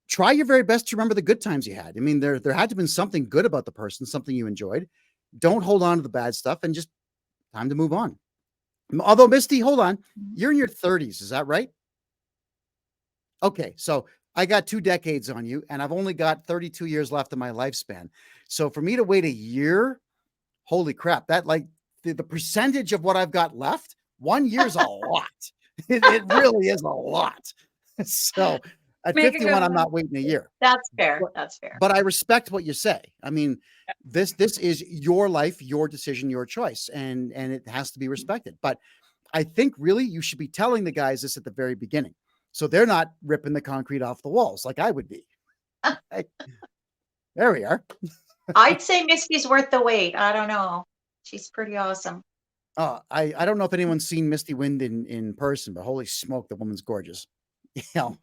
try your very best to remember the good times you had. I mean, there had to have been something good about the person, something you enjoyed. Don't hold on to the bad stuff and just time to move on. Although, Misty, hold on. You're in your 30s. Is that right? Okay. So I got 2 decades on you and I've only got 32 years left of my lifespan. So for me to wait a year, holy crap, that like the percentage of what I've got left, 1 year is a lot. It really is a lot. So at Make a 51, good I'm one. not waiting a year. That's fair. That's fair. But I respect what you say. I mean, this is your life, your decision, your choice, and it has to be respected. But I think really you should be telling the guys this at the very beginning, so they're not ripping the concrete off the walls like I would be. There we are. I'd say Misty's worth the wait. I don't know. She's pretty awesome. I don't know if anyone's seen Misty Wind in person, but holy smoke, the woman's gorgeous. You know,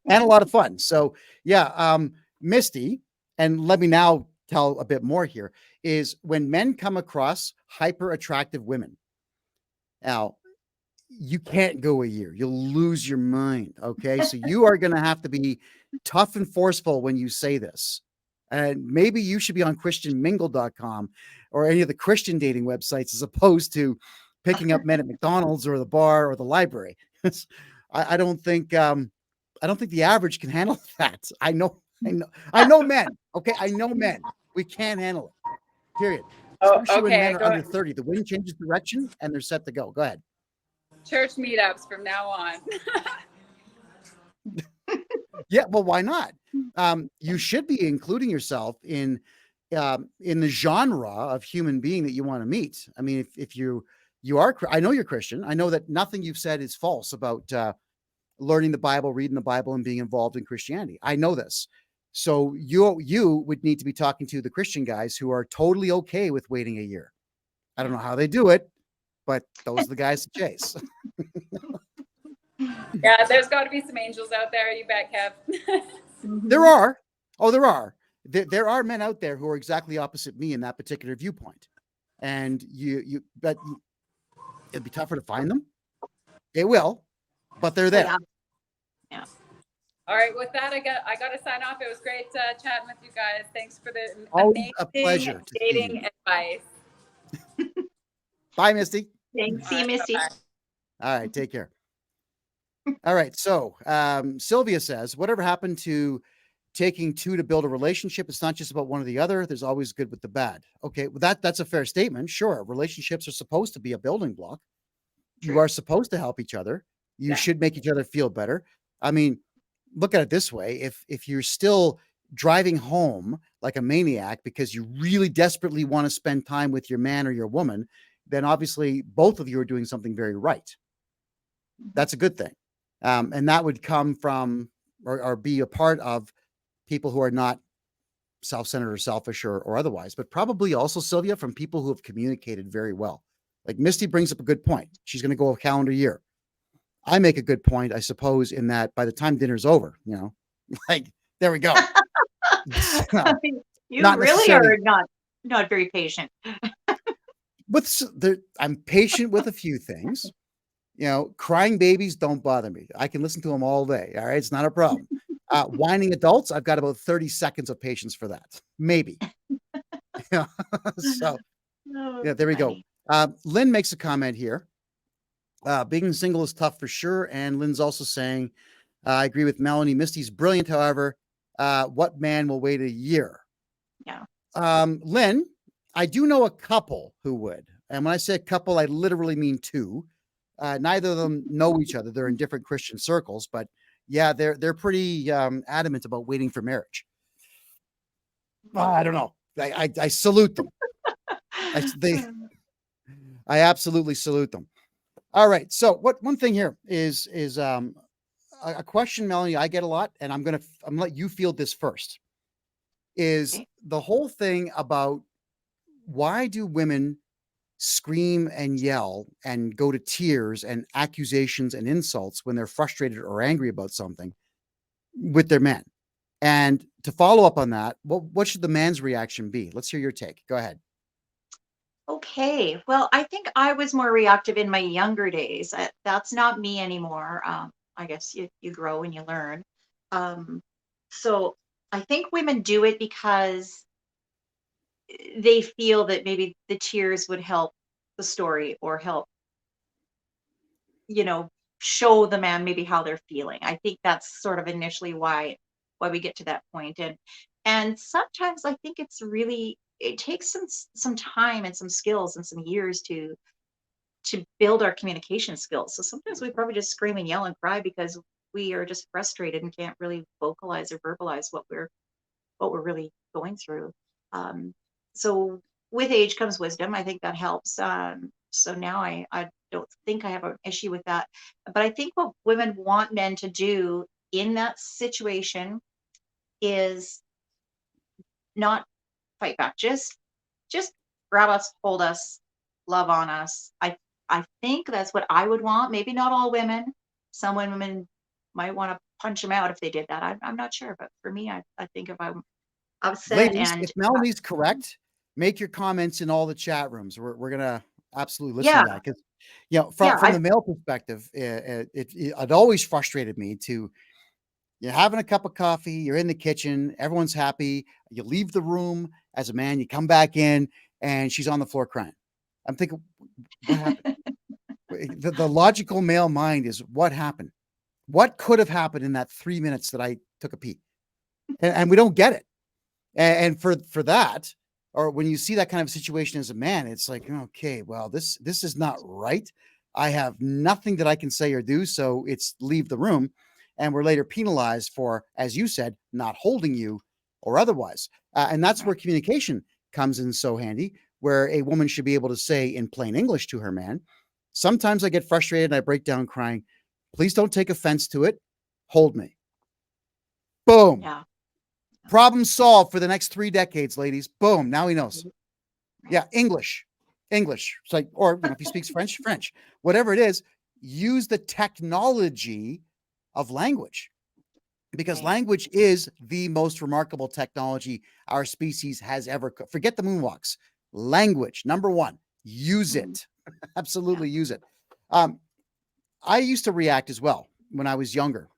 and a lot of fun. So yeah, Misty, and let me now tell a bit more here, is when men come across hyper attractive women. Now, you can't go a year. You'll lose your mind. Okay. So you are going to have to be tough and forceful when you say this. And maybe you should be on christianmingle.com or any of the Christian dating websites as opposed to picking up men at McDonald's or the bar or the library. I don't think the average can handle that. I know men. Okay. I know men. We can't handle it. Period. Especially when men are under 30. The wind changes direction and they're set to go. Go ahead. Church meetups from now on. Yeah, well, why not? You should be including yourself in the genre of human being that you want to meet. I mean, if you are, I know you're Christian. I know that nothing you've said is false about learning the Bible, reading the Bible, and being involved in Christianity. I know this. So you would need to be talking to the Christian guys who are totally okay with waiting a year. I don't know how they do it, but those are the guys to chase. Yeah, there's got to be some angels out there. You bet, Kev. There are. Oh, there are. There are men out there who are exactly opposite me in that particular viewpoint. And but it'd be tougher to find them. It will, but they're there. Yeah. All right, with that, I got to sign off. It was great chatting with you guys. Thanks for the Always a amazing pleasure to see dating you. advice. Bye, Misty. Thanks. See you, Misty. Bye-bye. All right, take care. All right, so Sylvia says, whatever happened to taking two to build a relationship? It's not just about one or the other. There's always good with the bad. Okay, well, that's a fair statement. Sure, relationships are supposed to be a building block. True. You are supposed to help each other. You should make each other feel better. I mean, look at it this way. If you're still driving home like a maniac because you really desperately want to spend time with your man or your woman, then obviously both of you are doing something very right. That's a good thing. And that would come from or be a part of people who are not self-centered or selfish or otherwise, but probably also, Sylvia, from people who have communicated very well. Like Misty brings up a good point. She's going to go a calendar year. I make a good point, I suppose, in that by the time dinner's over, like, there we go. You Not really are necessarily. not very patient. I'm patient with a few things. Crying babies don't bother me. I can listen to them all day. All right. It's not a problem. Whining adults, I've got about 30 seconds of patience for that. Maybe. So yeah, there we go. Lynn makes a comment here. Being single is tough for sure. And Lynn's also saying, I agree with Melanie. Misty's brilliant. However, what man will wait a year? Yeah. Lynn, I do know a couple who would. And when I say a couple, I literally mean two. Neither of them know each other. They're in different Christian circles, but yeah, they're pretty adamant about waiting for marriage. I don't know. I salute them. I absolutely salute them. All right. So one thing here is a question, Melanie, I get a lot, and I'm gonna let you field this first. Is Okay. the whole thing about why do women scream and yell and go to tears and accusations and insults when they're frustrated or angry about something with their men? And to follow up on that, what should the man's reaction be? Let's hear your take. Go ahead. Okay. Well, I think I was more reactive in my younger days. That's not me anymore. I guess you grow and you learn. Um, so I think women do it because they feel that maybe the tears would help the story or help, you know, show the man maybe how they're feeling. I think that's sort of initially why we get to that point. And sometimes I think it takes some time and some skills and some years to build our communication skills. So sometimes we probably just scream and yell and cry because we are just frustrated and can't really vocalize or verbalize what we're really going through. Um, so with age comes wisdom. I think that helps. So now I don't think I have an issue with that. But I think what women want men to do in that situation is not fight back. Just grab us, hold us, love on us. I think that's what I would want. Maybe not all women. Some women might want to punch him out if they did that. I'm not sure, but for me, I think if I'm upset Ladies, and if Melanie's correct, make your comments in all the chat rooms. We're gonna absolutely listen yeah, to that because, you know, yeah, from the male perspective, it always frustrated me to you're having a cup of coffee, you're in the kitchen, everyone's happy, you leave the room as a man, you come back in, and she's on the floor crying. I'm thinking, what happened? The logical male mind is what happened? What could have happened in that 3 minutes that I took a pee? And we don't get it. And for that, or when you see that kind of situation as a man, it's like, okay, well, this is not right. I have nothing that I can say or do, so it's leave the room, and we're later penalized for, as you said, not holding you or otherwise. And that's where communication comes in so handy, where a woman should be able to say in plain English to her man, sometimes I get frustrated and I break down crying. Please don't take offense to it. Hold me. Boom. yeah. Problem solved for the next 3 decades, ladies. Boom. Now he knows. Yeah. English. It's like, or if he speaks French, French, whatever it is, use the technology of language because Right. language is the most remarkable technology our species has ever. Forget the moonwalks. Language, number one, use Mhm. it. Absolutely use it. I used to react as well when I was younger,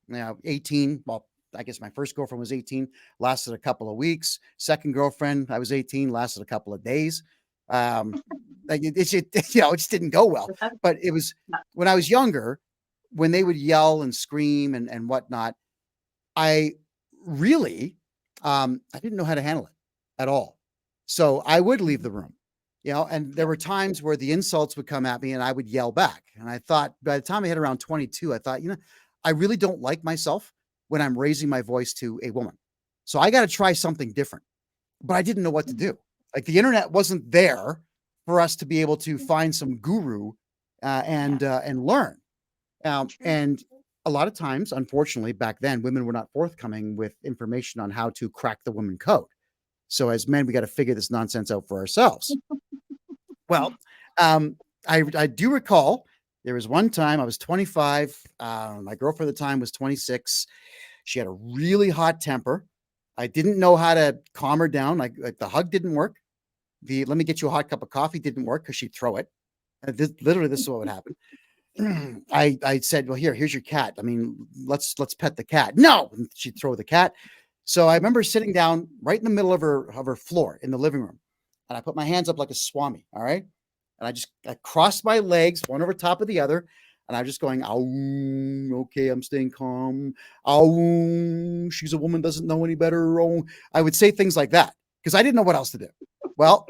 18. Well, I guess my first girlfriend was 18, lasted a couple of weeks. Second girlfriend, I was 18, lasted a couple of days. Like it just didn't go well. But it was when I was younger, when they would yell and scream and whatnot, I really, I didn't know how to handle it at all. So I would leave the room, and there were times where the insults would come at me and I would yell back. And I thought by the time I hit around 22, I thought, I really don't like myself when I'm raising my voice to a woman. So I got to try something different, but I didn't know what to do. Like the internet wasn't there for us to be able to find some guru and learn. And a lot of times, unfortunately, back then, women were not forthcoming with information on how to crack the woman code. So as men, we got to figure this nonsense out for ourselves. Well, I do recall there was one time I was 25. My girlfriend at the time was 26. She had a really hot temper. I didn't know how to calm her down. Like the hug didn't work. The let me get you a hot cup of coffee didn't work because she'd throw it. Literally, this is what would happen. I said, well, here's your cat. I mean, let's pet the cat. No, and she'd throw the cat. So I remember sitting down right in the middle of her floor in the living room, and I put my hands up like a swami. All right, and I crossed my legs one over top of the other, and I'm just going, oh, okay, I'm staying calm. Oh, she's a woman, doesn't know any better. Oh, I would say things like that because I didn't know what else to do. Well,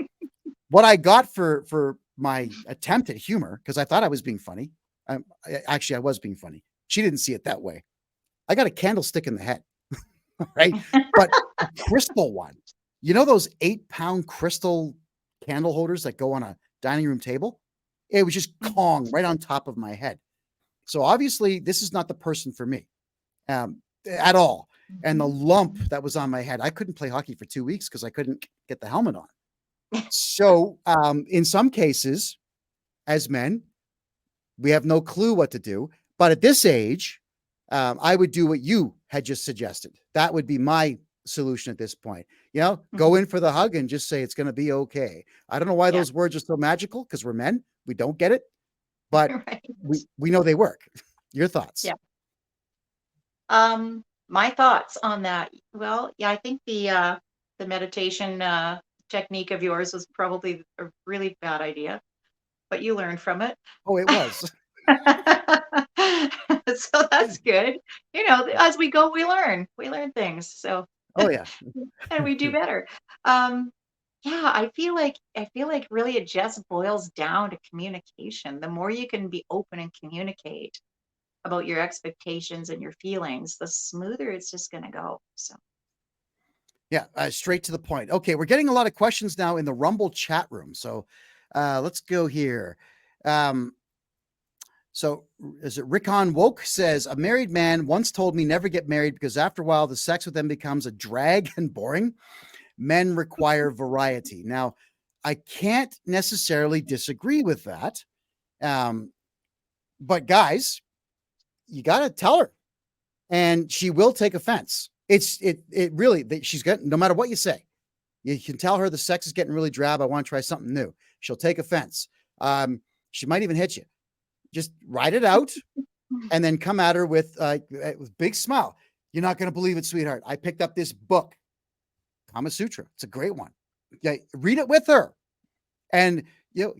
what I got for my attempt at humor, because I thought I was being funny. Actually, I was being funny. She didn't see it that way. I got a candlestick in the head, right? But a crystal one. You know those 8-pound crystal candle holders that go on a dining room table. It was just Kong right on top of my head. So obviously this is not the person for me at all. And the lump that was on my head, I couldn't play hockey for 2 weeks because I couldn't get the helmet on. So in some cases, as men, we have no clue what to do. But at this age, I would do what you had just suggested. That would be my solution at this point. Go in for the hug and just say it's going to be okay. I don't know why those words are so magical, because we're men. We don't get it, but Right. we know they work. Your thoughts? Yeah. My thoughts on that. Well, yeah, I think the meditation technique of yours was probably a really bad idea, but you learned from it. Oh, it was. So that's good. As we go, we learn. We learn things. So Oh, yeah. and we do better. Yeah, I feel like really it just boils down to communication. The more you can be open and communicate about your expectations and your feelings, the smoother it's just going to go. So Yeah, straight to the point. Okay, we're getting a lot of questions now in the Rumble chat room. So let's go here. So is it Rickon Woke says, a married man once told me never get married because after a while the sex with them becomes a drag and boring. Men require variety. Now, I can't necessarily disagree with that. But guys, you got to tell her, and she will take offense. It really, she's got, no matter what you say, you can tell her the sex is getting really drab. I want to try something new. She'll take offense. She might even hit you. Just write it out and then come at her with big smile. You're not going to believe it, sweetheart. I picked up this book, Kama Sutra. It's a great one. Yeah, read it with her, and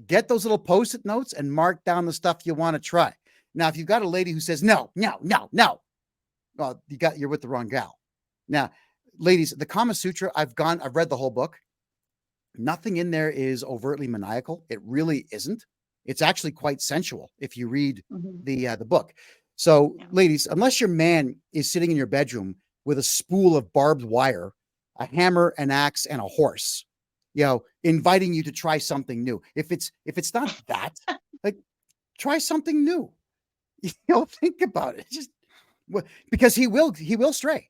get those little Post-it notes and mark down the stuff you want to try. Now, if you've got a lady who says no, well, you're with the wrong gal. Now, ladies, the Kama Sutra, I've read the whole book. Nothing in there is overtly maniacal. It really isn't. It's actually quite sensual if you read the book. So, ladies, unless your man is sitting in your bedroom with a spool of barbed wire, a hammer, an axe, and a horse, inviting you to try something new. If it's not that, like, try something new. Think about it. Just because he will stray.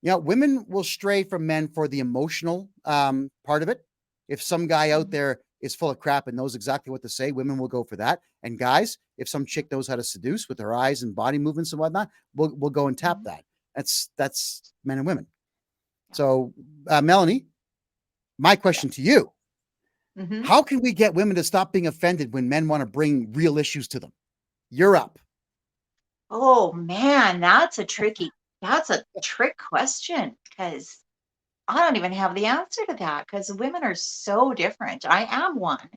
Women will stray from men for the emotional part of it. If some guy out there is full of crap and knows exactly what to say, women will go for that. And guys, if some chick knows how to seduce with her eyes and body movements and whatnot, we'll go and tap that. That's men and women. So, Melanie, my question to you, how can we get women to stop being offended when men want to bring real issues to them? You're up. Oh man, that's a trick question, because I don't even have the answer to that, because women are so different. I am one.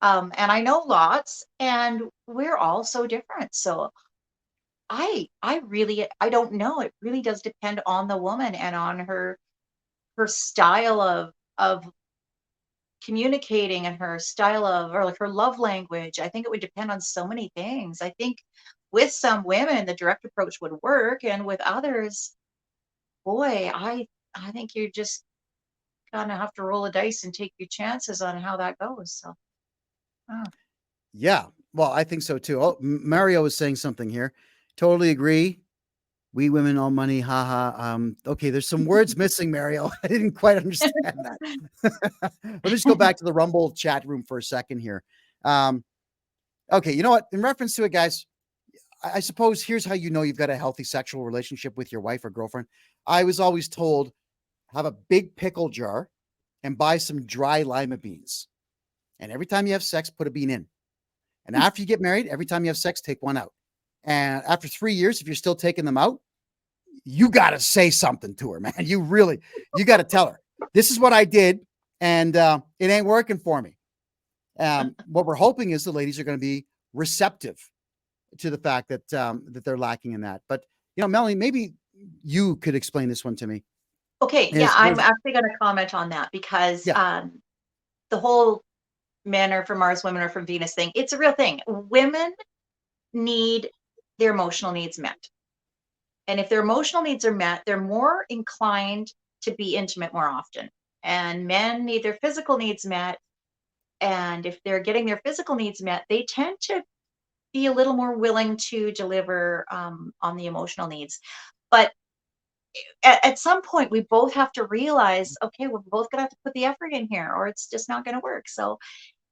And I know lots, and we're all so different. So I don't know. It really does depend on the woman and on her style of communicating, and her style of, or like her love language. I think it would depend on so many things. I think with some women the direct approach would work, and with others, boy, I think you're just gonna have to roll a dice and take your chances on how that goes. So yeah, well, I think so too. Oh, Mario was saying something here. Totally agree. We women, all money, haha. Okay, there's some words missing, Mario. I didn't quite understand that. Let me just go back to the Rumble chat room for a second here. Okay, you know what? In reference to it, guys, I suppose here's how you know you've got a healthy sexual relationship with your wife or girlfriend. I was always told, have a big pickle jar and buy some dry lima beans. And every time you have sex, put a bean in. And after you get married, every time you have sex, take one out. And after 3 years, if you're still taking them out, you got to say something to her, man. You got to tell her, this is what I did, and it ain't working for me. What we're hoping is the ladies are going to be receptive to the fact that that they're lacking in that. But, Melanie, maybe you could explain this one to me. okay, yeah, I'm actually going to comment on that, because the whole men are from Mars, women are from Venus thing, it's a real thing. Women need their emotional needs met. And if their emotional needs are met, they're more inclined to be intimate more often. And men need their physical needs met, And if they're getting their physical needs met, they tend to be a little more willing to deliver on the emotional needs. But at some point, we both have to realize, okay, we're both gonna have to put the effort in here, or it's just not gonna work. So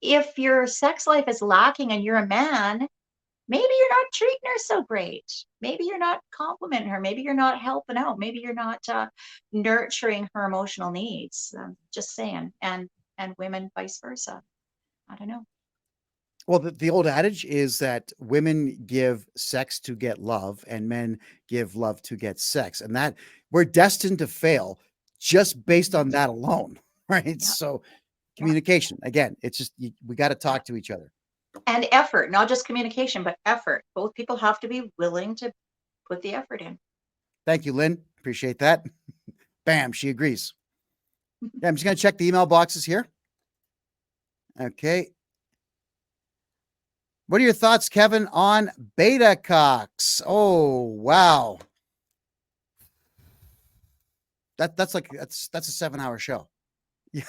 if your sex life is lacking and you're a man, maybe you're not treating her so great. Maybe you're not complimenting her. Maybe you're not helping out. Maybe you're not nurturing her emotional needs. Just saying. And women vice versa. I don't know. Well, the old adage is that women give sex to get love and men give love to get sex. And that we're destined to fail just based on that alone, right? Yeah. So Yeah. communication, again, it's just, we got to talk to each other. And effort, not just communication, but effort. Both people have to be willing to put the effort in. Thank you, Lynn. Appreciate that. Bam, she agrees. Yeah, I'm just going to check the email boxes here. Okay. What are your thoughts, Kevin, on beta cocks? Oh, wow. That's a 7-hour show. Yeah.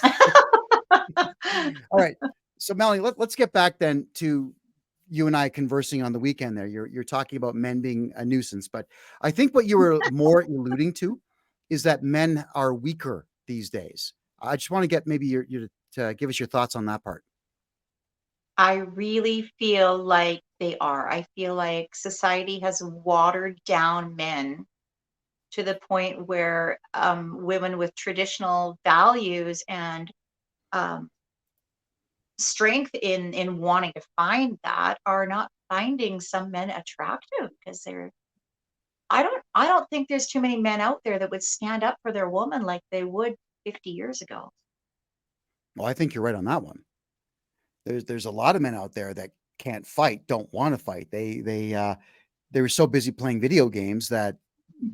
All right. So Melanie, let's get back then to you and I conversing on the weekend there. You're talking about men being a nuisance, but I think what you were more alluding to is that men are weaker these days. I just want to get maybe you to give us your thoughts on that part. I really feel like they are. I feel like society has watered down men to the point where women with traditional values and strength in wanting to find that are not finding some men attractive because I don't think there's too many men out there that would stand up for their woman like they would 50 years ago. Well, I think you're right on that one. There's a lot of men out there that can't fight, don't want to fight. They were so busy playing video games that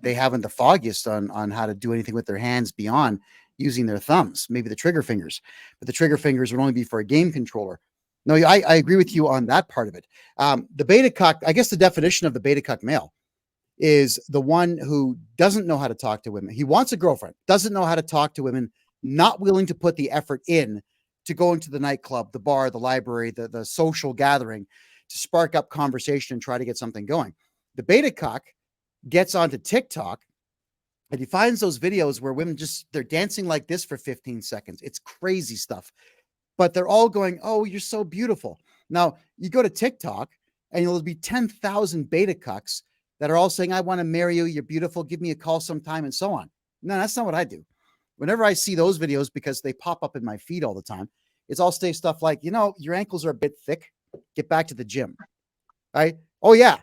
they haven't the foggiest on how to do anything with their hands beyond using their thumbs, maybe the trigger fingers, but the trigger fingers would only be for a game controller. No, I agree with you on that part of it. The beta cuck, I guess the definition of the beta cuck male is the one who doesn't know how to talk to women. He wants a girlfriend, doesn't know how to talk to women, not willing to put the effort in to go into the nightclub, the bar, the library, the social gathering to spark up conversation and try to get something going. The beta cuck gets onto TikTok and he finds those videos where women they're dancing like this for 15 seconds. It's crazy stuff, but they're all going, "Oh, you're so beautiful." Now you go to TikTok and there'll be 10,000 beta cucks that are all saying, "I want to marry you. You're beautiful. Give me a call sometime," and so on. No, that's not what I do. Whenever I see those videos, because they pop up in my feed all the time, it's all stuff like, your ankles are a bit thick. Get back to the gym. Right? Oh yeah.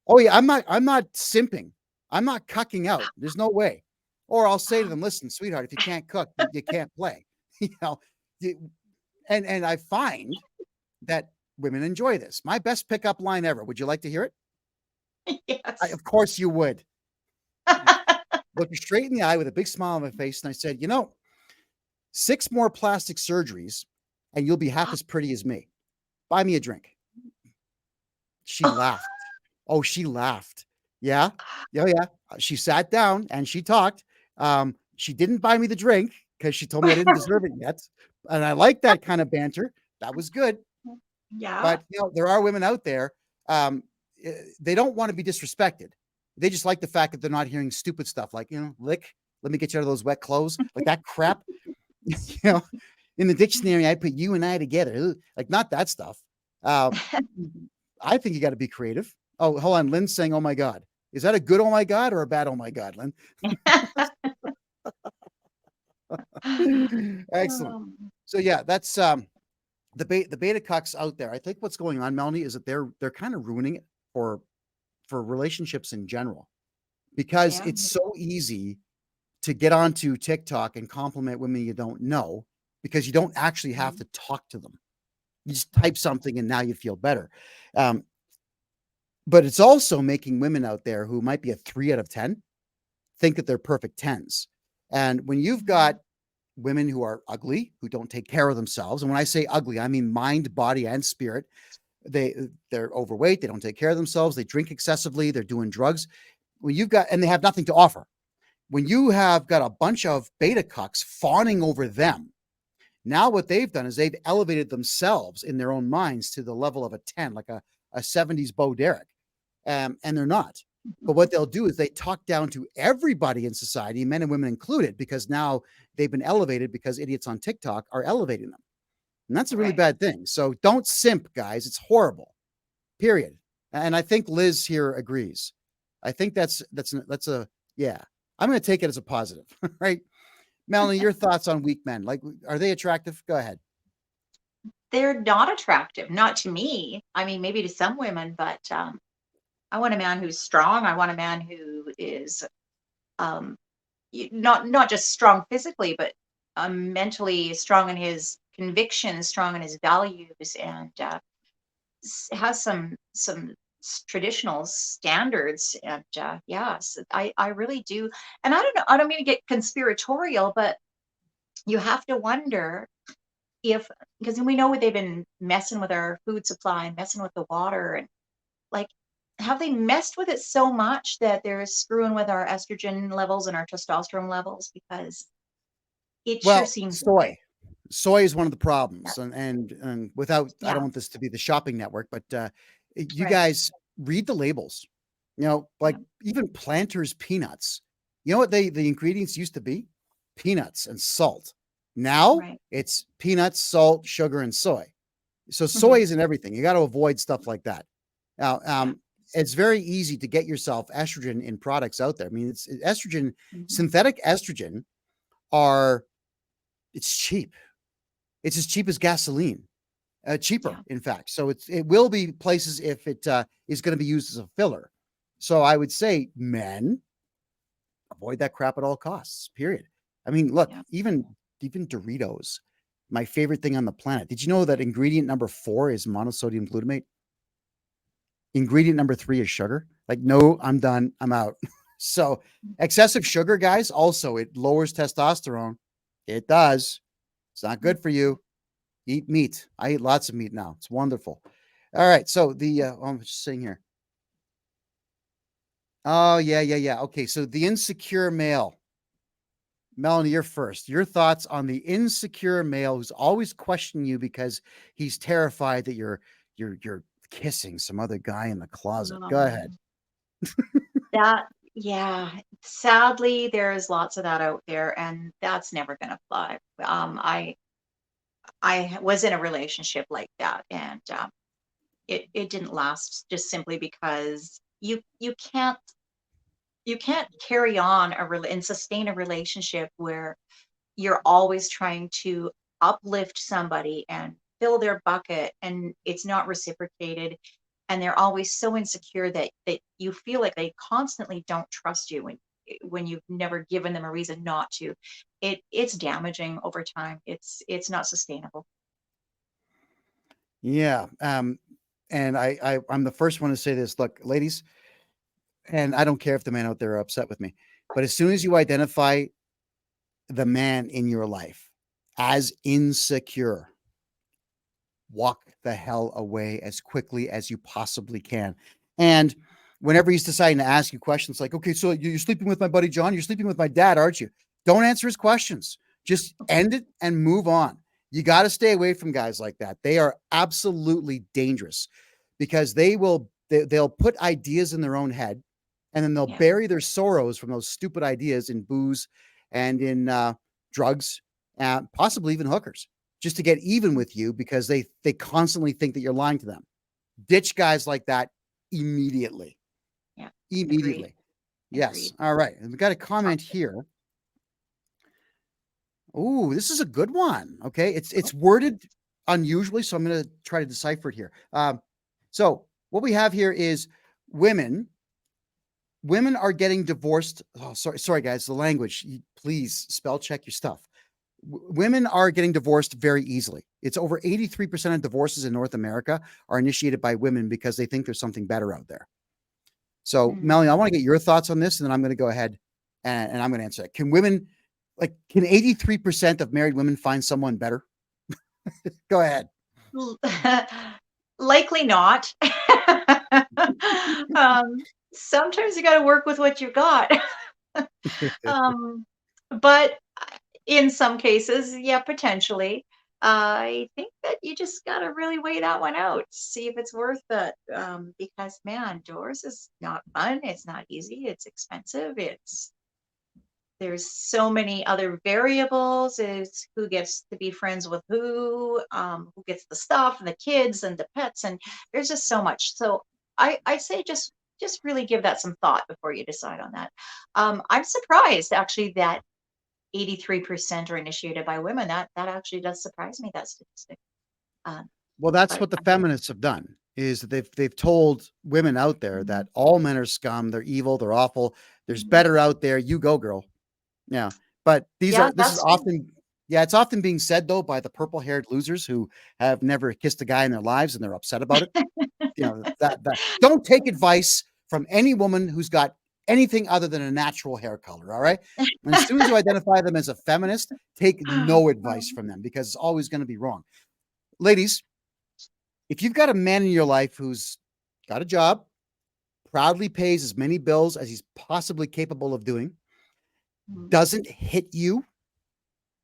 I'm not simping. I'm not cucking out. There's no way. Or I'll say to them, "Listen, sweetheart, if you can't cook, you can't play." And I find that women enjoy this. My best pickup line ever. Would you like to hear it? Yes. Of course you would. Look you straight in the eye with a big smile on my face. And I said, 6 more plastic surgeries and you'll be half as pretty as me. Buy me a drink. She laughed. Oh, she laughed. Yeah. Yeah. Yeah. She sat down and she talked. She didn't buy me the drink because she told me I didn't deserve it yet. And I like that kind of banter. That was good. Yeah. But there are women out there. They don't want to be disrespected. They just like the fact that they're not hearing stupid stuff like, lick, let me get you out of those wet clothes, like that crap. In the dictionary, I put you and I together, like not that stuff. I think you got to be creative. Oh, hold on. Lynn's saying, "Oh my God." Is that a good "oh my God" or a bad "oh my God," Lynn? Excellent. So yeah, that's the beta cucks out there. I think what's going on, Melanie, is that they're kind of ruining it for relationships in general, because it's so easy to get onto TikTok and compliment women you don't know, because you don't actually have to talk to them. You just type something and now you feel better. But it's also making women out there who might be a 3 out of 10 think that they're perfect 10s. And when you've got women who are ugly, who don't take care of themselves, and when I say ugly, I mean mind, body, and spirit. They're overweight. They don't take care of themselves. They drink excessively. They're doing drugs. And they have nothing to offer. When you have got a bunch of beta cucks fawning over them, Now what they've done is they've elevated themselves in their own minds to the level of a 10, like a 70s Bo Derek. And they're not. But what they'll do is they talk down to everybody in society, men and women included, because now they've been elevated because idiots on TikTok are elevating them. And that's a really bad thing. So don't simp, guys. It's horrible. Period. And I think Liz here agrees. I think that's a, yeah, I'm going to take it as a positive, right? Melanie, your thoughts on weak men? Like, are they attractive? Go ahead. They're not attractive, not to me. I mean, maybe to some women, but I want a man who's strong. I want a man who is not just strong physically, but mentally strong in his convictions, strong in his values, and has some traditional standards. And yes, I really do. And I don't know, I don't mean to get conspiratorial, but you have to wonder if, because we know they've been messing with our food supply and messing with the water, and like, have they messed with it so much that they're screwing with our estrogen levels and our testosterone levels? Because it sure seems soy. Soy is one of the problems. And without, I don't want this to be the shopping network, but you guys read the labels. You know, like even Planters peanuts. You know what the ingredients used to be? Peanuts and salt. Now it's peanuts, salt, sugar, and soy. So soy is in everything. You got to avoid stuff like that. Now, it's very easy to get yourself estrogen in products out there. I mean, it's estrogen, synthetic estrogen it's cheap. It's as cheap as gasoline, cheaper, in fact. So it will be places if it is going to be used as a filler. So I would say, men, avoid that crap at all costs, period. I mean, look, even Doritos, my favorite thing on the planet. Did you know that ingredient number 4 is monosodium glutamate? Ingredient number 3 is sugar. Like, no, I'm done. I'm out. So excessive sugar, guys, also, it lowers testosterone. It does. It's not good for you. Eat meat. I eat lots of meat now. It's wonderful. All right. So I'm just saying here. Oh, yeah. Okay. So the insecure male. Melanie, you're first. Your thoughts on the insecure male who's always questioning you because he's terrified that you're kissing some other guy in the closet. Go ahead. Sadly, there's lots of that out there, and that's never going to fly. I was in a relationship like that, and it didn't last, just simply because you can't carry on and sustain a relationship where you're always trying to uplift somebody and fill their bucket, and it's not reciprocated, and they're always so insecure that you feel like they constantly don't trust you when you've never given them a reason not to. It's damaging over time. It's not sustainable. Yeah. And I'm the first one to say this. Look, ladies, and I don't care if the men out there are upset with me, but as soon as you identify the man in your life as insecure, walk the hell away as quickly as you possibly can. And whenever he's deciding to ask you questions like, okay, so you're sleeping with my buddy John, you're sleeping with my dad, aren't you? Don't answer his questions. Just end it and move on. You got to stay away from guys like that. They are absolutely dangerous because they'll put ideas in their own head, and then they'll bury their sorrows from those stupid ideas in booze and in drugs, possibly even hookers, just to get even with you because they constantly think that you're lying to them. Ditch guys like that immediately. Yeah. Immediately. Agreed. Yes. Agreed. All right. And we got a comment here. Oh, this is a good one. Okay. It's worded unusually, so I'm going to try to decipher it here. So what we have here is women are getting divorced. Oh, sorry, guys. The language. Please spell check your stuff. Women are getting divorced very easily. It's over 83% of divorces in North America are initiated by women because they think there's something better out there. So, Melanie, I want to get your thoughts on this, and then I'm going to go ahead and I'm going to answer it. Can 83% of married women find someone better? Go ahead. Likely not. Sometimes you got to work with what you got. But in some cases, yeah, potentially. I think that you just gotta really weigh that one out, see if it's worth it. Because man, divorce is not fun. It's not easy. It's expensive. There's so many other variables. Is who gets to be friends with who gets the stuff and the kids and the pets, and there's just so much. So I say just really give that some thought before you decide on that. I'm surprised actually that 83% are initiated by women. That actually does surprise me, that statistic. Um, Well, that's but what the feminists have done, is that they've told women out there that all men are scum, they're evil, they're awful. There's better out there. You go, girl. Yeah. But yeah, this is that's true. often, yeah, it's often being said though by the purple-haired losers who have never kissed a guy in their lives and they're upset about it. That don't take advice from any woman who's got anything other than a natural hair color. All right. And as soon as you identify them as a feminist, take no advice from them because it's always going to be wrong. Ladies, if you've got a man in your life who's got a job, proudly pays as many bills as he's possibly capable of doing, doesn't hit you,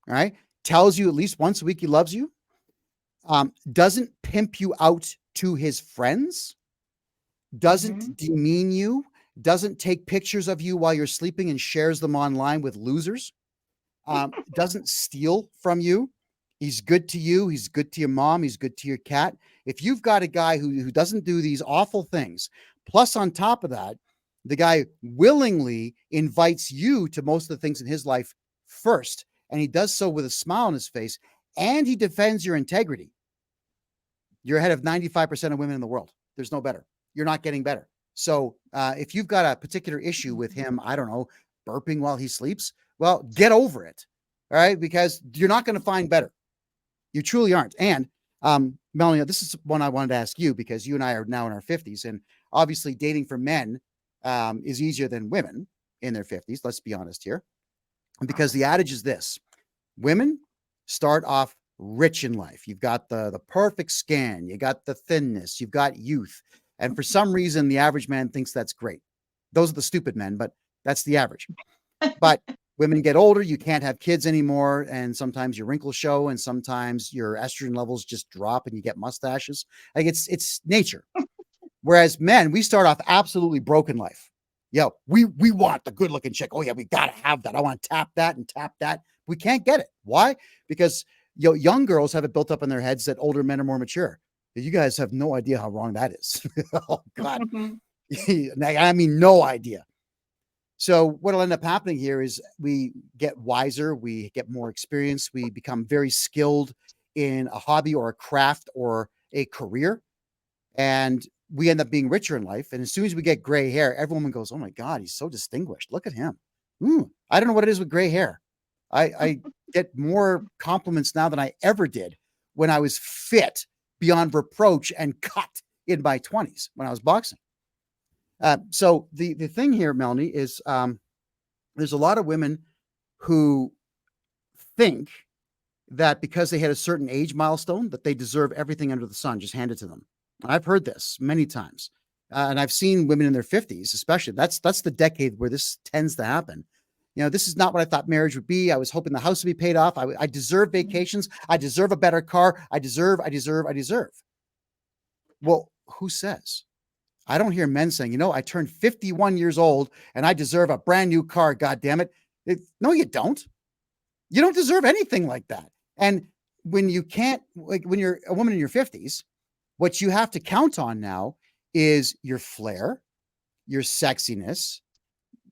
all right, tells you at least once a week he loves you, doesn't pimp you out to his friends, doesn't demean you, doesn't take pictures of you while you're sleeping and shares them online with losers, doesn't steal from you. He's good to you. He's good to your mom. He's good to your cat. If you've got a guy who doesn't do these awful things, plus on top of that, the guy willingly invites you to most of the things in his life first, and he does so with a smile on his face, and he defends your integrity, you're ahead of 95% of women in the world. There's no better. You're not getting better. So if you've got a particular issue with him, I don't know, burping while he sleeps, well, get over it. All right. Because you're not going to find better. You truly aren't. And Melanie, this is one I wanted to ask you because you and I are now in our 50s. And obviously dating for men is easier than women in their 50s. Let's be honest here. Because the adage is this: women start off rich in life. You've got the perfect skin, you got the thinness, you've got youth. And for some reason, the average man thinks that's great. Those are the stupid men, but that's the average. But women get older, you can't have kids anymore. And sometimes your wrinkles show, and sometimes your estrogen levels just drop and you get mustaches. Like it's nature. Whereas men, we start off absolutely broken life. Yo, we want the good looking chick. Oh yeah, we got to have that. I want to tap that and tap that. We can't get it. Why? Because young girls have it built up in their heads that older men are more mature. You guys have no idea how wrong that is. Oh God. I mean, no idea. So what'll end up happening here is we get wiser, we get more experience, we become very skilled in a hobby or a craft or a career, and we end up being richer in life. And as soon as we get gray hair, every woman goes, "Oh my God, he's so distinguished. Look at him." I don't know what it is with gray hair. I get more compliments now than I ever did when I was fit beyond reproach and cut in my 20s when I was boxing. So the thing here, Melanie, is there's a lot of women who think that because they had a certain age milestone that they deserve everything under the sun just handed to them. I've heard this many times. And I've seen women in their 50s, especially. That's the decade where this tends to happen. This is not what I thought marriage would be. I was hoping the house would be paid off. I deserve vacations. I deserve a better car. I deserve. Well, who says? I don't hear men saying, I turned 51 years old and I deserve a brand new car. God damn it. No, you don't. You don't deserve anything like that. And when you can't, like when you're a woman in your 50s, what you have to count on now is your flair, your sexiness.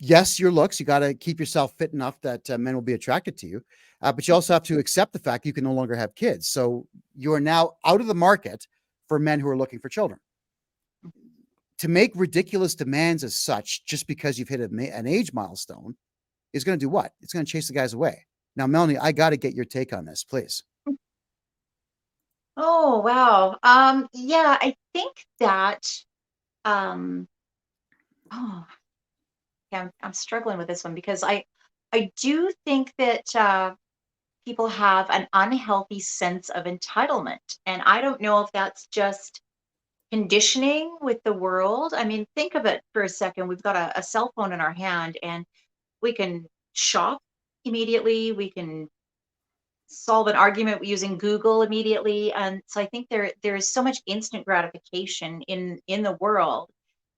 Yes, your looks. You got to keep yourself fit enough that men will be attracted to you. But you also have to accept the fact you can no longer have kids. So you are now out of the market for men who are looking for children. To make ridiculous demands as such, just because you've hit an age milestone, is going to do what? It's going to chase the guys away. Now, Melanie, I got to get your take on this, please. Oh, wow. Yeah, I think that, yeah, I'm struggling with this one because I do think that people have an unhealthy sense of entitlement. And I don't know if that's just conditioning with the world. I mean, think of it for a second. We've got a cell phone in our hand and we can shop immediately. We can solve an argument using Google immediately. And so I think there is so much instant gratification in the world.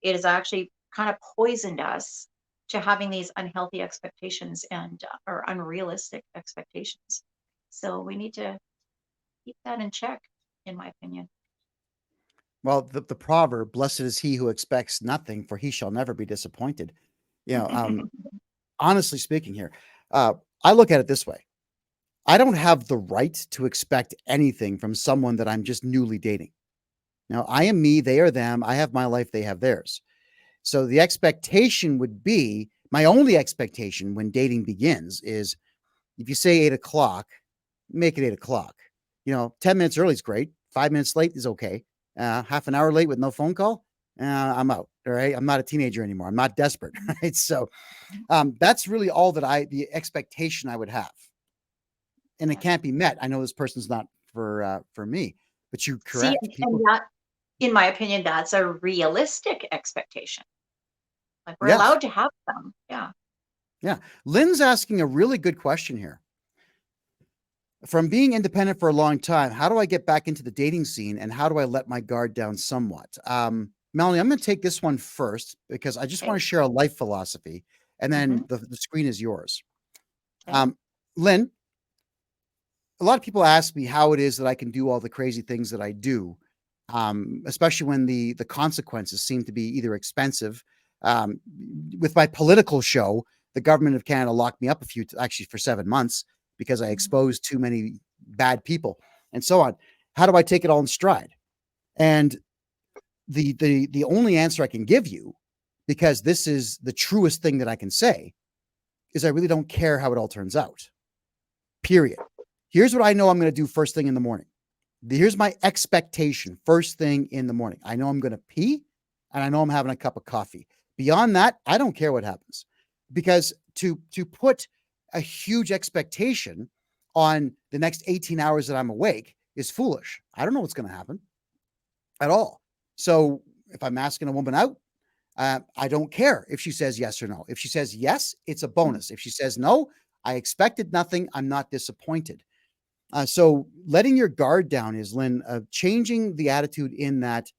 It has actually kind of poisoned us to having these unhealthy expectations and or unrealistic expectations. So we need to keep that in check, in my opinion. Well, the proverb, blessed is he who expects nothing, for he shall never be disappointed. You know, honestly speaking here, I look at it this way. I don't have the right to expect anything from someone that I'm just newly dating. Now, I am me, they are them. I have my life, they have theirs. So the expectation would be, my only expectation when dating begins is, if you say 8 o'clock, make it 8 o'clock. 10 minutes early is great. 5 minutes late is okay. Half an hour late with no phone call, I'm out. All right. I'm not a teenager anymore. I'm not desperate. Right. So that's really all the expectation I would have. And it can't be met. I know this person's not for me, but you're See, correct. and that, in my opinion, that's a realistic expectation. Like we're Yes. allowed to have them. Yeah. Yeah. Lynn's asking a really good question here. From being independent for a long time, how do I get back into the dating scene and how do I let my guard down somewhat? Melanie, I'm going to take this one first because I just want to share a life philosophy and then the screen is yours. Okay. Lynn, a lot of people ask me how it is that I can do all the crazy things that I do, especially when the consequences seem to be either expensive. With my political show, the government of Canada locked me up actually for 7 months because I exposed too many bad people and so on. How do I take it all in stride? And the only answer I can give you, because this is the truest thing that I can say, is I really don't care how it all turns out. Period. Here's what I know I'm going to do first thing in the morning. Here's my expectation first thing in the morning. I know I'm going to pee and I know I'm having a cup of coffee. Beyond that, I don't care what happens, because to put a huge expectation on the next 18 hours that I'm awake is foolish. I don't know what's going to happen at all. So if I'm asking a woman out, I don't care if she says yes or no. If she says yes, it's a bonus. If she says no, I expected nothing. I'm not disappointed. So letting your guard down is, Lynn, changing the attitude in that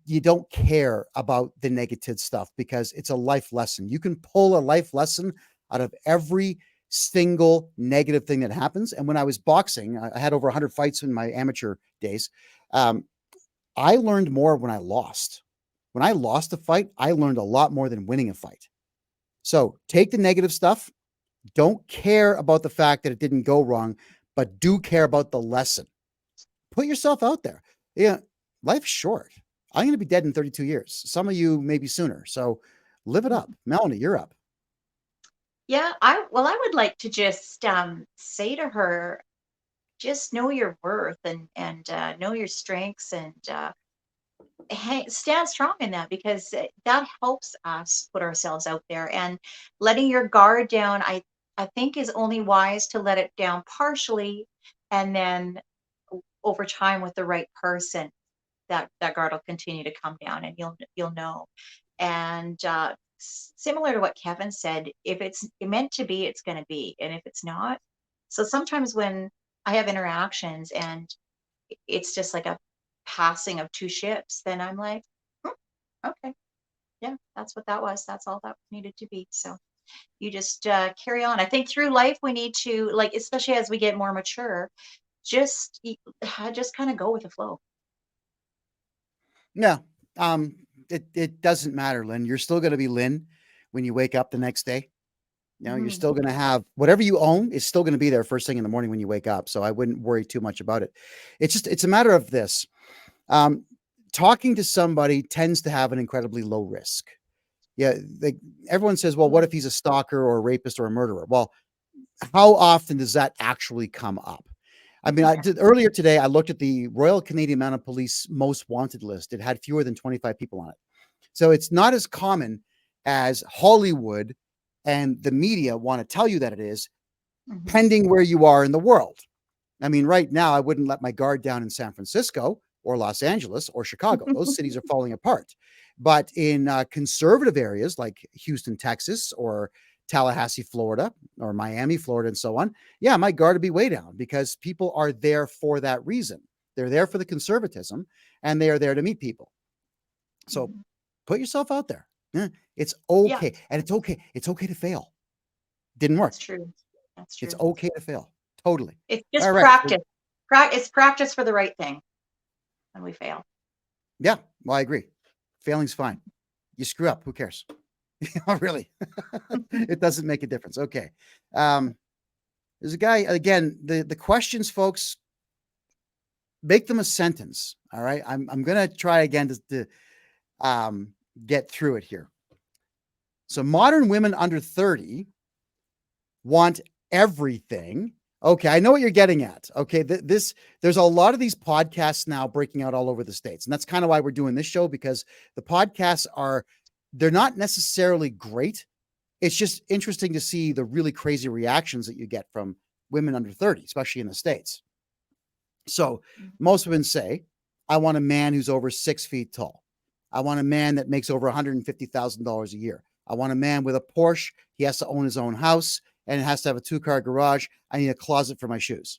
you don't care about the negative stuff because it's a life lesson. You can pull a life lesson out of every single negative thing that happens. And when I was boxing, I had over 100 fights in my amateur days. I learned more when I lost. When I lost a fight, I learned a lot more than winning a fight. So take the negative stuff. Don't care about the fact that it didn't go wrong, but do care about the lesson. Put yourself out there. Yeah, life's short. I'm going to be dead in 32 years. Some of you maybe sooner. So live it up. Melanie, you're up. Yeah, I would like to just say to her, just know your worth and know your strengths and stand strong in that, because that helps us put ourselves out there. And letting your guard down, I think, is only wise to let it down partially, and then over time with the right person, that guard will continue to come down, and you'll know. And similar to what Kevin said, if it's meant to be, it's going to be, and if it's not, so sometimes when I have interactions and it's just like a passing of two ships, then I'm like, okay, yeah, that's what that was. That's all that needed to be. So you just carry on. I think through life we need to, like, especially as we get more mature, just kind of go with the flow. Yeah. It doesn't matter, Lynn. You're still going to be Lynn when you wake up the next day. You're still going to have whatever you own is still going to be there first thing in the morning when you wake up. So I wouldn't worry too much about it. It's a matter of this. Talking to somebody tends to have an incredibly low risk. Yeah. Everyone says, well, what if he's a stalker or a rapist or a murderer? Well, how often does that actually come up? I mean, earlier today, I looked at the Royal Canadian Mounted Police most wanted list. It had fewer than 25 people on it. So it's not as common as Hollywood and the media want to tell you that it is, pending where you are in the world. I mean, right now, I wouldn't let my guard down in San Francisco or Los Angeles or Chicago. Those cities are falling apart. But in conservative areas like Houston, Texas, or Tallahassee, Florida, or Miami, Florida, and so on, yeah, my guard would be way down because people are there for that reason. They're there for the conservatism, and they are there to meet people. So put yourself out there. Yeah, it's okay. Yeah. And it's okay. It's okay to fail. Didn't work. That's true. That's true. It's okay to fail. Totally. It's just All right. practice. It's practice for the right thing. And we fail. Yeah. Well, I agree. Failing's fine. You screw up. Who cares? Really? It doesn't make a difference. Okay. There's a guy, again, the questions, folks, make them a sentence. All right. I'm going to try again to get through it here. So modern women under 30 want everything. Okay, I know what you're getting at. Okay, there's a lot of these podcasts now breaking out all over the States. And that's kind of why we're doing this show, because the podcasts they're not necessarily great. It's just interesting to see the really crazy reactions that you get from women under 30, especially in the States. So most women say, I want a man who's over 6 feet tall. I want a man that makes over $150,000 a year. I want a man with a Porsche. He has to own his own house and it has to have a 2-car garage. I need a closet for my shoes.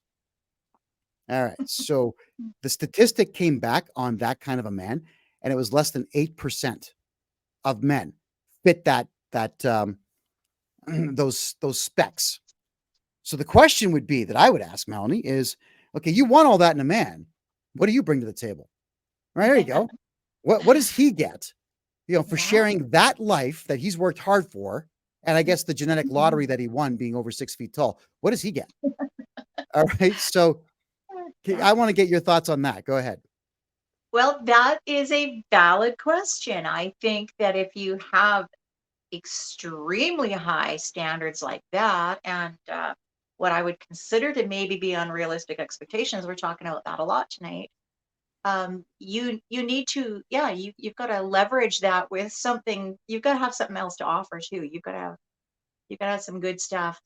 All right. So the statistic came back on that kind of a man, and it was less than 8% of men fit those specs. So the question would be that I would ask Melanie is, okay, you want all that in a man. What do you bring to the table? All right, there you go. What does he get, for sharing that life that he's worked hard for? And I guess the genetic lottery that he won being over 6 feet tall. What does he get? All right. So I want to get your thoughts on that. Go ahead. Well, that is a valid question. I think that if you have extremely high standards like that, and what I would consider to maybe be unrealistic expectations, we're talking about that a lot tonight. You need to, you've got to leverage that with something. You've got to have something else to offer too. You've got to have some good stuff.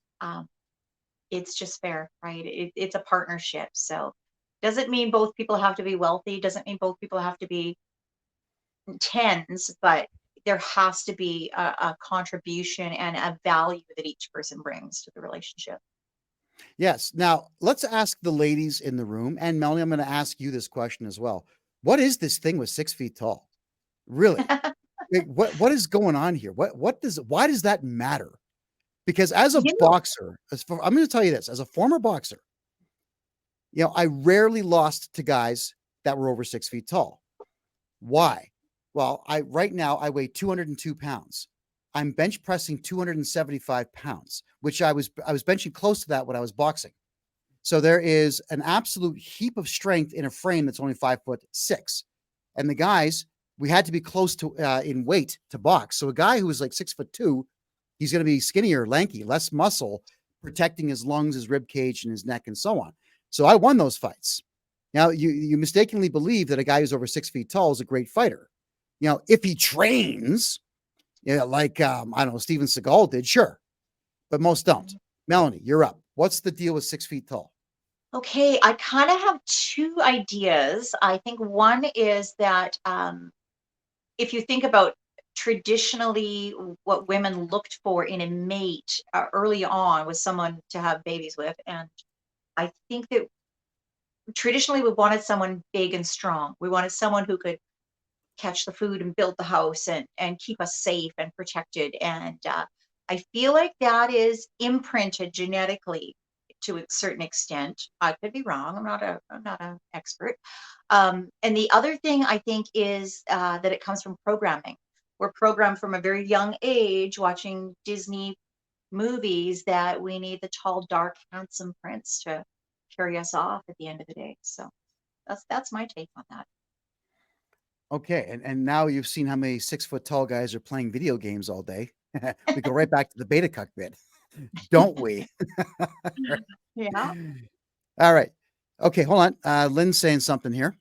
It's just fair, right? It's a partnership. So doesn't mean both people have to be wealthy. Doesn't mean both people have to be tens, but there has to be a contribution and a value that each person brings to the relationship. Yes. Now let's ask the ladies in the room, and Melanie, I'm going to ask you this question as well. What is this thing with 6 feet tall? Really? What is going on here? Why does that matter? Because as a boxer, I'm going to tell you this, as a former boxer, I rarely lost to guys that were over 6 feet tall. Why? Well, right now I weigh 202 pounds. I'm bench pressing 275 pounds, which I was benching close to that when I was boxing. So there is an absolute heap of strength in a frame that's only 5'6". And the guys, we had to be close to in weight to box. So a guy who was like 6'2", he's going to be skinnier, lanky, less muscle, protecting his lungs, his rib cage, and his neck, and so on. So I won those fights. Now you mistakenly believe that a guy who's over 6 feet tall is a great fighter. If he trains, like I don't know, Steven Seagal did, sure, but most don't. Melanie, you're up. What's the deal with 6 feet tall? Okay, I kind of have two ideas. I think one is that if you think about traditionally what women looked for in a mate early on was someone to have babies with, and I think that traditionally we wanted someone big and strong. We wanted someone who could catch the food and build the house and keep us safe and protected. And I feel like that is imprinted genetically to a certain extent. I could be wrong. I'm not an expert. And the other thing I think is that it comes from programming. We're programmed from a very young age watching Disney movies that we need the tall, dark, handsome prince to carry us off at the end of the day. So that's my take on that. Okay, and now you've seen how many 6 foot tall guys are playing video games all day. We go right back to the beta cuck bit, don't we? Yeah. All right. Okay, hold on. Lynn's saying something here.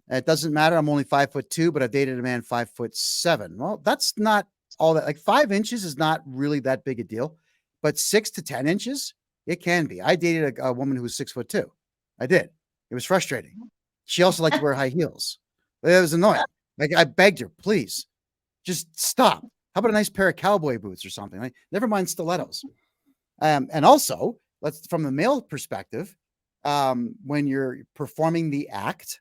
It doesn't matter. I'm only 5'2", but I've dated a man 5'7". Well, that's not all that. Like 5 inches is not really that big a deal, but 6 to 10 inches, it can be. I dated a woman who was 6'2". I did. It was frustrating. She also liked to wear high heels. It was annoying. Like I begged her, please, just stop. How about a nice pair of cowboy boots or something? Like, never mind stilettos. And also, from the male perspective, when you're performing the act,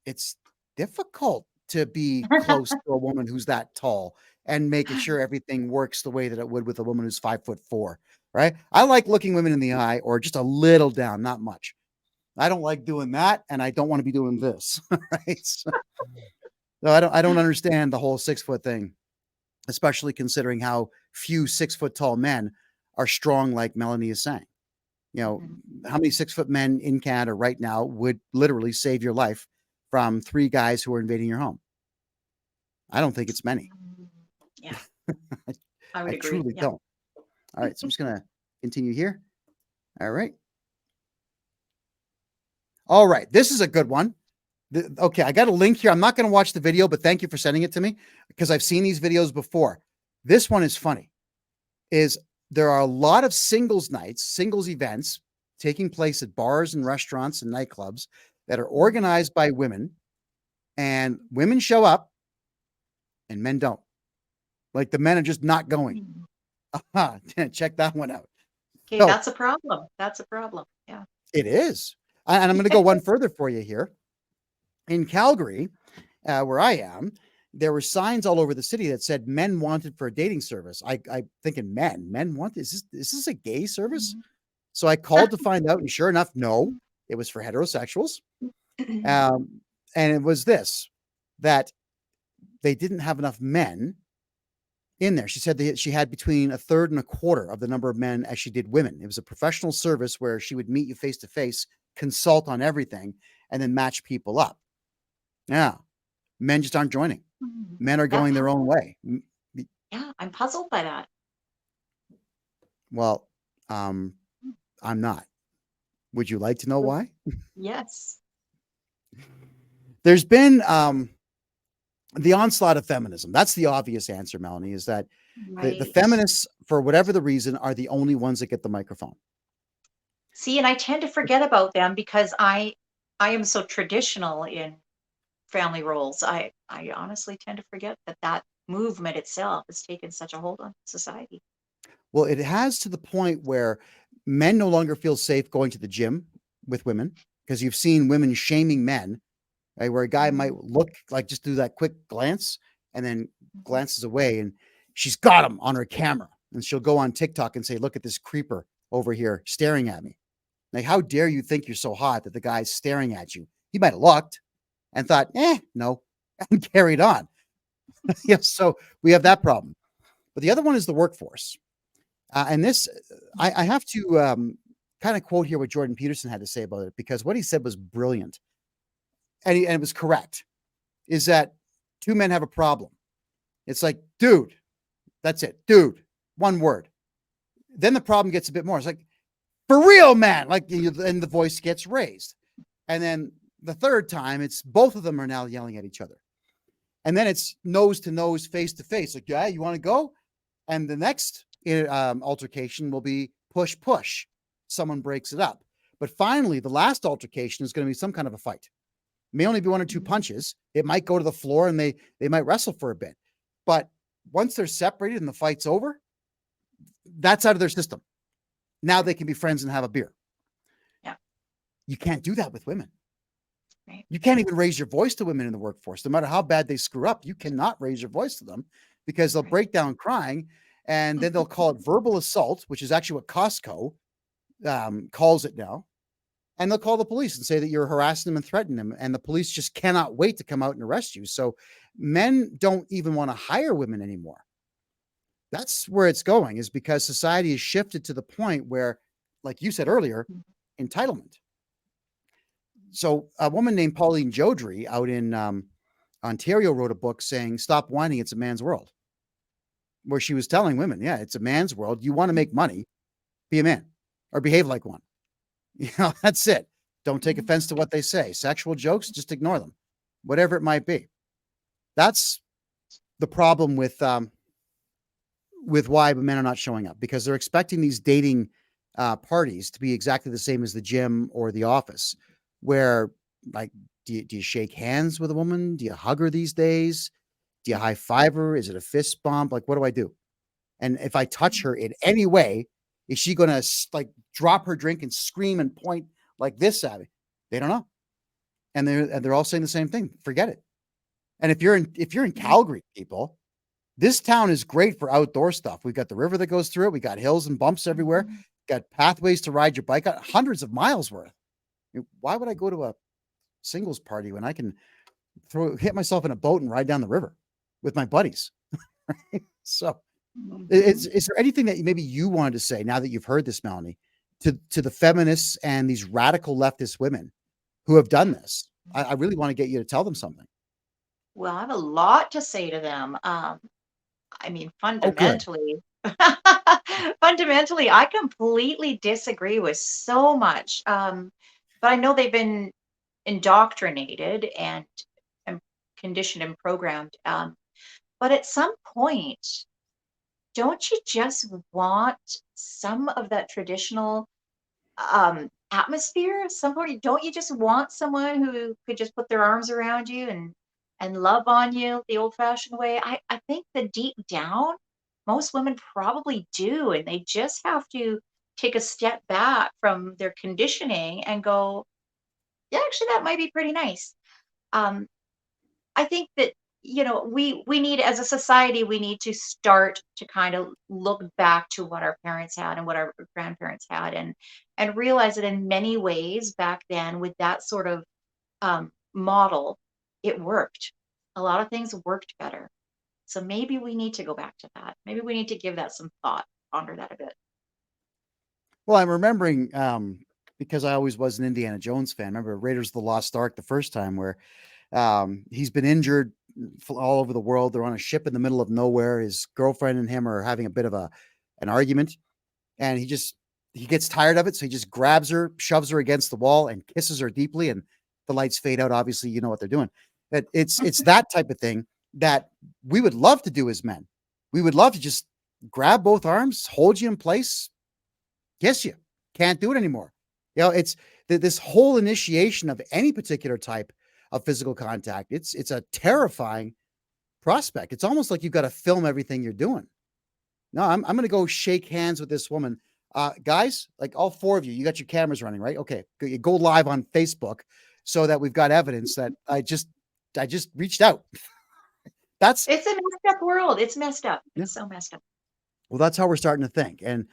it's difficult to be close to a woman who's that tall and making sure everything works the way that it would with a woman who's 5'4", right? I like looking women in the eye or just a little down, not much. I don't like doing that, and I don't want to be doing this, right? So I don't understand the whole 6 foot thing, especially considering how few 6 foot tall men are strong, like Melanie is saying. You know, how many 6 foot men in Canada right now would literally save your life from 3 guys who are invading your home? I don't think it's many. Yeah, I would I agree. truly Yeah. don't. All right, so I'm just going to continue here. All right. All right, this is a good one. Okay, I got a link here. I'm not going to watch the video, but thank you for sending it to me because I've seen these videos before. This one is funny. There are a lot of singles nights, singles events taking place at bars and restaurants and nightclubs that are organized by women, and women show up and men don't. Like the men are just not going. Check that one out. Okay, So that's a problem. That's a problem. Yeah. it is. And I'm going to go one further for you here. In Calgary, where I am, there were signs all over the city that said men wanted for a dating service. I thinking men want, is this a gay service? So I called to find out, and sure enough, no, it was for heterosexuals. And it was this, that they didn't have enough men in there. She said that she had between a third and a quarter of the number of men as she did women. It was a professional service where she would meet you face to face, consult on everything, and then match people up. Yeah. Men just aren't joining. Men are going their own way. Yeah, I'm puzzled by that. Well, I'm not. Would you like to know why? Yes. There's been the onslaught of feminism. That's the obvious answer, Melanie, is that the Right. feminists, for whatever the reason, are the only ones that get the microphone. See, and I tend to forget about them because I am so traditional in family roles. I honestly tend to forget that movement itself has taken such a hold on society. Well, it has, to the point where men no longer feel safe going to the gym with women, because you've seen women shaming men, right? Where a guy might look like, just do that quick glance and then glances away, and she's got him on her camera, and she'll go on TikTok and say, look at this creeper over here staring at me. Like, how dare you think you're so hot that the guy's staring at you? He might have looked and thought, no, and carried on. Yes, so we have that problem. But the other one is the workforce. And this, I have to kind of quote here what Jordan Peterson had to say about it, because what he said was brilliant. And it was correct, is that 2 men have a problem. It's like, dude, that's it. Dude, one word. Then the problem gets a bit more. It's like, for real, man. Like, and the voice gets raised. And then the third time, it's both of them are now yelling at each other. And then it's nose to nose, face to face. Like, yeah, you want to go? And the next altercation will be push, push. Someone breaks it up. But finally, the last altercation is going to be some kind of a fight. It may only be 1 or 2 punches. It might go to the floor and they might wrestle for a bit. But once they're separated and the fight's over, that's out of their system. Now they can be friends and have a beer. Yeah. You can't do that with women. Right. You can't even raise your voice to women in the workforce. No matter how bad they screw up, you cannot raise your voice to them, because they'll break down crying, and then they'll call it verbal assault, which is actually what Costco calls it now. And they'll call the police and say that you're harassing them and threatening them. And the police just cannot wait to come out and arrest you. So men don't even want to hire women anymore. That's where it's going, is because society has shifted to the point where, like you said earlier, entitlement. So a woman named Pauline Jodry out in Ontario wrote a book saying, Stop Whining, It's a Man's World, where she was telling women, yeah, it's a man's world. You want to make money, be a man or behave like one. You know, that's it. Don't take offense to what they say. Sexual jokes, just ignore them, whatever it might be. That's the problem with why men are not showing up, because they're expecting these dating parties to be exactly the same as the gym or the office, where, like, do you shake hands with a woman? Do you hug her these days? Do you high five her? Is it a fist bump? Like, what do I do? And if I touch her in any way, is she going to like drop her drink and scream and point like this at me? They don't know. And they're all saying the same thing. Forget it. And if you're in Calgary, people, this town is great for outdoor stuff. We've got the river that goes through it. We got hills and bumps everywhere. Got pathways to ride your bike, got hundreds of miles worth. Why would I go to a singles party when I can hit myself in a boat and ride down the river with my buddies? Right? So is there anything that maybe you wanted to say now that you've heard this, Melanie, to the feminists and these radical leftist women who have done this? I really want to get you to tell them something. Well, I have a lot to say to them. I mean, fundamentally, fundamentally, I completely disagree with so much. But I know they've been indoctrinated and conditioned and programmed. But at some point, don't you just want some of that traditional atmosphere? Some point, don't you just want someone who could just put their arms around you and love on you the old-fashioned way? I think that deep down, most women probably do, and they just have to take a step back from their conditioning and go, yeah, actually, that might be pretty nice. Um, I think that, we need, as a society, we need to start to kind of look back to what our parents had and what our grandparents had, and realize that in many ways back then with that sort of model, it worked. A lot of things worked better. So maybe we need to go back to that. Maybe we need to give that some thought, ponder that a bit. Well, I'm remembering because I always was an Indiana Jones fan. Remember Raiders of the Lost Ark the first time where he's been injured all over the world. They're on a ship in the middle of nowhere. His girlfriend and him are having a bit of an argument, and he gets tired of it. So he just grabs her, shoves her against the wall and kisses her deeply. And the lights fade out. Obviously, you know what they're doing. It's that type of thing that we would love to do as men. We would love to just grab both arms, hold you in place, kiss you. Can't do it anymore. It's this whole initiation of any particular type of physical contact. It's a terrifying prospect. It's almost like you've got to film everything you're doing. No, I'm going to go shake hands with this woman. Guys, like all four of you, you got your cameras running, right? Okay. You go live on Facebook so that we've got evidence that I just reached out. It's a messed up world. It's messed up. It's so messed up. Well, that's how we're starting to think. And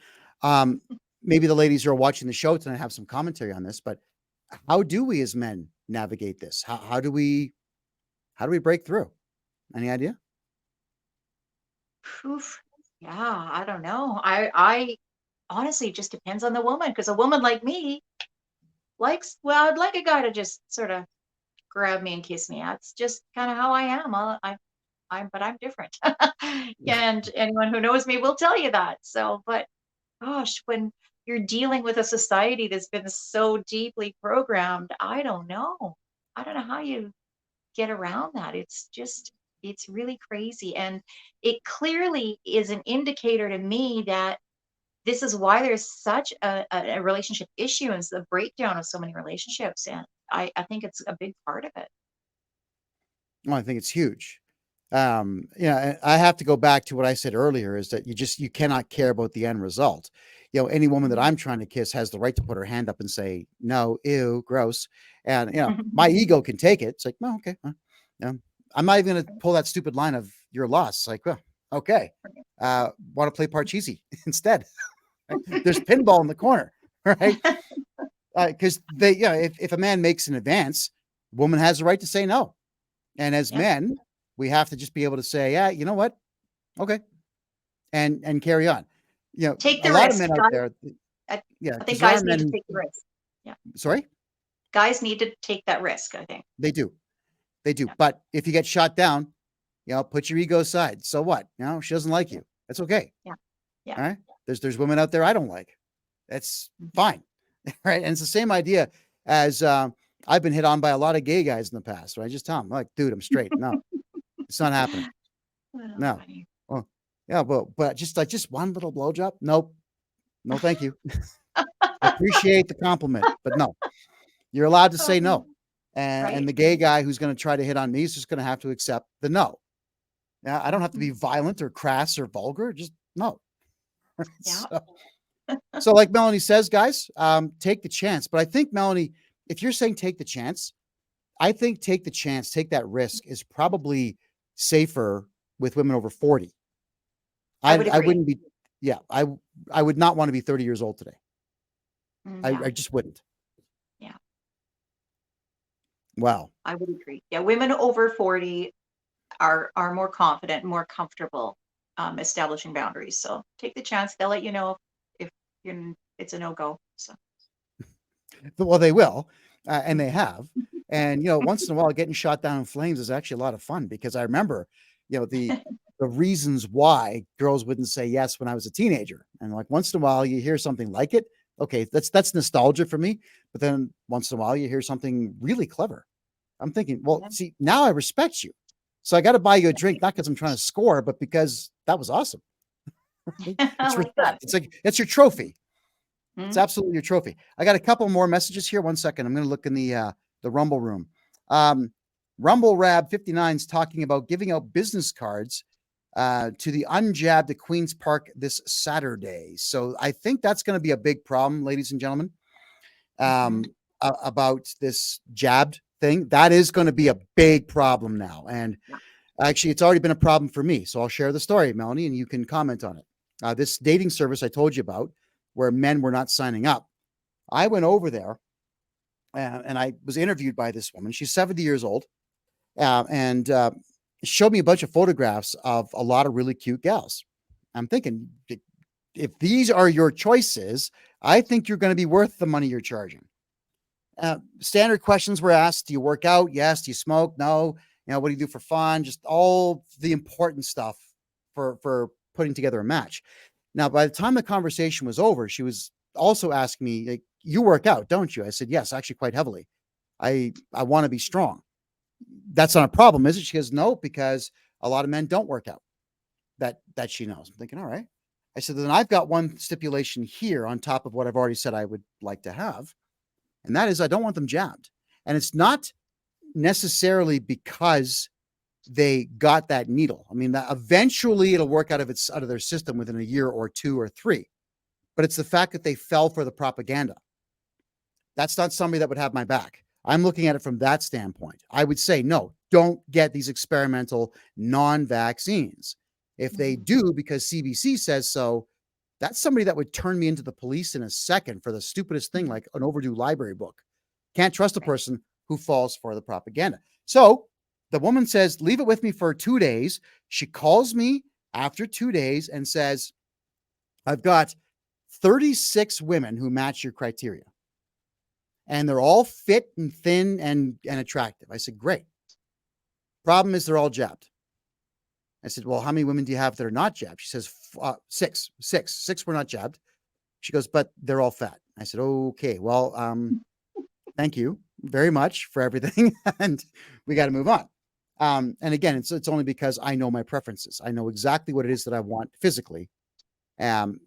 maybe the ladies who are watching the show tonight have some commentary on this, but how do we as men navigate this? How do we break through? Any idea? Oof. Yeah, I don't know. I honestly, it just depends on the woman, because a woman like me I'd like a guy to just sort of grab me and kiss me. That's just kind of how I am. But I'm different. And anyone who knows me will tell you that. So, but gosh, when you're dealing with a society that's been so deeply programmed, I don't know. I don't know how you get around that. It's really crazy. And it clearly is an indicator to me that this is why there's such a relationship issue and the breakdown of so many relationships. And I think it's a big part of it. Well, I think it's huge. I have to go back to what I said earlier, is that you cannot care about the end result. Any woman that I'm trying to kiss has the right to put her hand up and say, no, ew, gross. And, my ego can take it. It's like, no, okay. I'm not even going to pull that stupid line of your loss. It's like, well, okay. Want to play Parcheesi instead. Right? There's pinball in the corner, right? Because if a man makes an advance, the woman has the right to say no. And as men, we have to just be able to say, yeah, you know what? Okay. And carry on. Take the a lot risk. of men out there. I think guys need to take the risk. Yeah. Sorry? Guys need to take that risk, I think. They do. Yeah. But if you get shot down, put your ego aside. So what? She doesn't like you. That's okay. Yeah. All right. There's women out there I don't like. That's fine. Right. And it's the same idea as I've been hit on by a lot of gay guys in the past. Right. I just tell them, like, dude, I'm straight. No, it's not happening. No. Well, yeah, but just one little blowjob. Nope. No, thank you. Appreciate the compliment, but no. You're allowed to say no. And the gay guy who's going to try to hit on me is just going to have to accept the no. I don't have to be violent or crass or vulgar. Just no. Yeah. So like Melanie says, guys, take the chance. But I think, Melanie, if you're saying take the chance, I think take the chance, take that risk is probably safer with women over 40. I would I agree. wouldn't be, yeah, I would not want to be 30 years old today. Yeah. I just wouldn't. Yeah. Wow. I would agree. Yeah, women over 40 are more confident, more comfortable establishing boundaries. So take the chance. They'll let you know if it's a no-go. So Well, they will, and they have. And once in a while, getting shot down in flames is actually a lot of fun because I remember, the reasons why girls wouldn't say yes when I was a teenager. And like once in a while, you hear something like it. Okay, that's nostalgia for me. But then once in a while, you hear something really clever. I'm thinking, well, Yeah. see, now I respect you. So I got to buy you a drink, not because I'm trying to score, but because that was awesome. I It's like that. respect. It's like it's your trophy. It's Mhm. absolutely your trophy. I got a couple more messages here. 1 second. I'm going to look in the Rumble room. Rumble Rab 59 is talking about giving out business cards to the unjabbed at Queen's Park this Saturday. So I think that's going to be a big problem, ladies and gentlemen, about this jabbed thing. That is going to be a big problem now. And Yeah. actually, it's already been a problem for me. So I'll share the story, Melanie, and you can comment on it. This dating service I told you about, where men were not signing up. I went over there and I was interviewed by this woman. She's 70 years old and showed me a bunch of photographs of a lot of really cute gals. I'm thinking, if these are your choices, I think you're going to be worth the money you're charging. Standard questions were asked. Do you work out? Yes. Do you smoke? No. What do you do for fun? Just all the important stuff for putting together a match. Now, by the time the conversation was over, she was also asking me, like, you work out, don't you? I said, yes, actually quite heavily. I want to be strong. That's not a problem, is it? She goes, no, because a lot of men don't work out that she knows. I'm thinking, all right. I said, then I've got one stipulation here on top of what I've already said I would like to have. And that is I don't want them jabbed. And it's not necessarily because they got that needle. I mean, that eventually it'll work out of their system within a year or 2 or 3. But it's the fact that they fell for the propaganda. That's not somebody that would have my back. I'm looking at it from that standpoint. I would say, no, don't get these experimental non-vaccines. If they do because CBC says so, that's somebody that would turn me into the police in a second for the stupidest thing, like an overdue library book. Can't trust a person who falls for the propaganda. So the woman says, leave it with me for 2 days. She calls me after 2 days and says, I've got 36 women who match your criteria. And they're all fit and thin and attractive. I said, great. Problem is they're all jabbed. I said, well, how many women do you have that are not jabbed? She says, 6. 6 were not jabbed. She goes, but they're all fat. I said, okay, well, thank you very much for everything. And we got to move on. And again, it's only because I know my preferences. I know exactly what it is that I want physically. And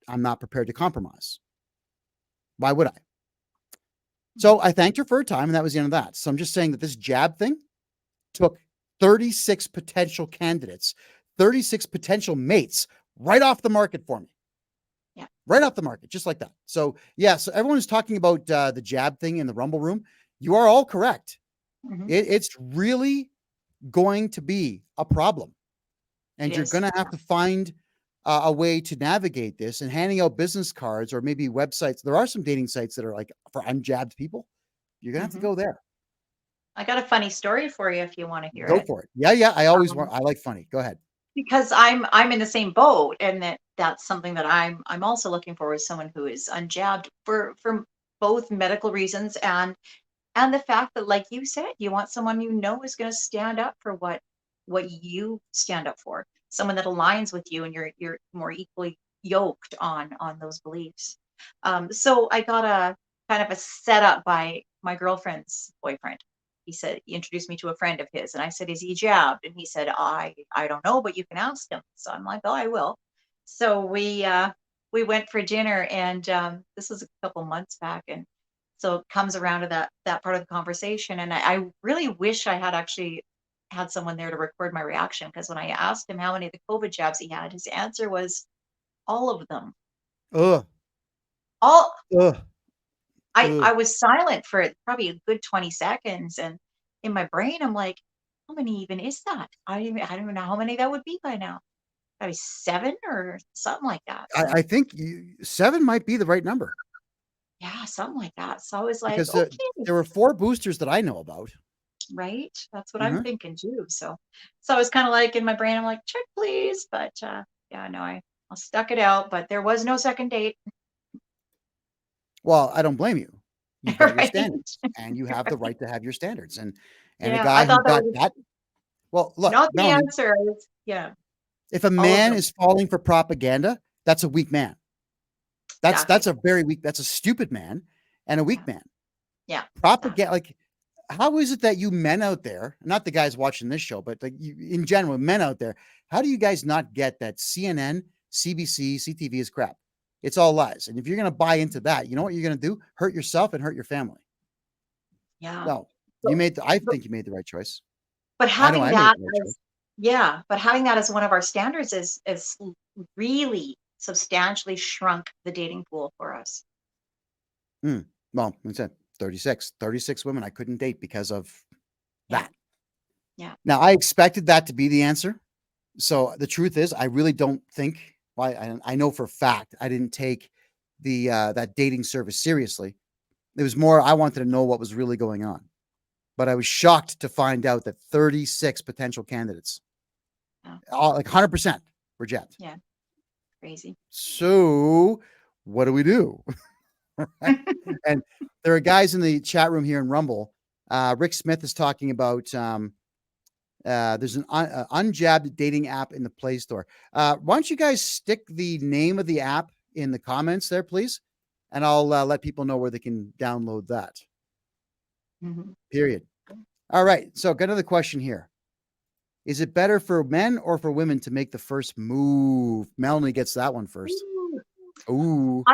I'm not prepared to compromise. Why would I? So I thanked her for her time, and that was the end of that. So I'm just saying that this jab thing took 36 potential candidates, 36 potential mates right off the market for me. Yeah. Right off the market, just like that. So, yeah, so everyone is talking about the jab thing in the Rumble room. You are all correct. It's really going to be a problem. And you're going to have to find a way to navigate this, and handing out business cards or maybe websites. There are some dating sites that are like for unjabbed people. You're going to have to go there. I got a funny story for you if you want to hear Go it. for it. Yeah. I always want, I like funny. Go ahead. Because I'm in the same boat, and that's something that I'm also looking for, is someone who is unjabbed for both medical reasons and the fact that, like you said, you want someone you know is going to stand up for what you stand up for, someone that aligns with you and you're more equally yoked on those beliefs. So I got a kind of a setup by my girlfriend's boyfriend. He said, he introduced me to a friend of his, and I said, is he jabbed? And he said, I don't know, but you can ask him. So I'm like, oh, I will. So we went for dinner, and this was a couple months back, and so it comes around to that part of the conversation, and I really wish I had actually had someone there to record my reaction, because when I asked him how many of the COVID jabs he had, his answer was all of them. Ugh. All Ugh. I was silent for probably a good 20 seconds, and in my brain I'm like, how many even is that? I don't even know how many that would be by now. Probably 7 or something like that. So I think 7 might be the right number, yeah, something like that. So I was like, because okay, there were 4 boosters that I know about. right? That's what I'm Mhm. thinking too. So I was kind of like in my brain, I'm like, check please. But yeah, no, I stuck it out, but there was no second date. Well, I don't blame you. You've got your Right. standards, and you have the right to have your standards, and a Yeah, I guy who thought that got was that, well, look, not the Melanie, answer. Yeah, if a all of man them. is falling for propaganda, that's a weak man. That's Exactly. a very weak, that's a stupid man and a Yeah. weak man. Yeah. Propaganda, like, how is it that you men out there, not the guys watching this show, but like you, in general, men out there, how do you guys not get that CNN, CBC, CTV is crap? It's all lies. And if you're going to buy into that, you know what you're going to do? Hurt yourself and hurt your family. Yeah. No, But, I but think you made the right choice. but I know having I made that the right choice. as yeah, but having that as one of our standards is really substantially shrunk the dating pool for us. Well, like I said, 36 women I couldn't date because of Yeah. that. Yeah. Now, I expected that to be the answer. So the truth is, I really don't think, well, I know for a fact I didn't take the that dating service seriously. It was more, I wanted to know what was really going on. But I was shocked to find out that 36 potential candidates, Yeah. like 100% reject. Yeah. Crazy. So what do we do? Right? And there are guys in the chat room here in Rumble. Rick Smith is talking about there's an unjabbed dating app in the Play Store. Why don't you guys stick the name of the app in the comments there, please? And I'll let people know where they can download that. Mhm. Period. All right. So, got another question here. Is it better for men or for women to make the first move? Melanie gets that one first. Ooh.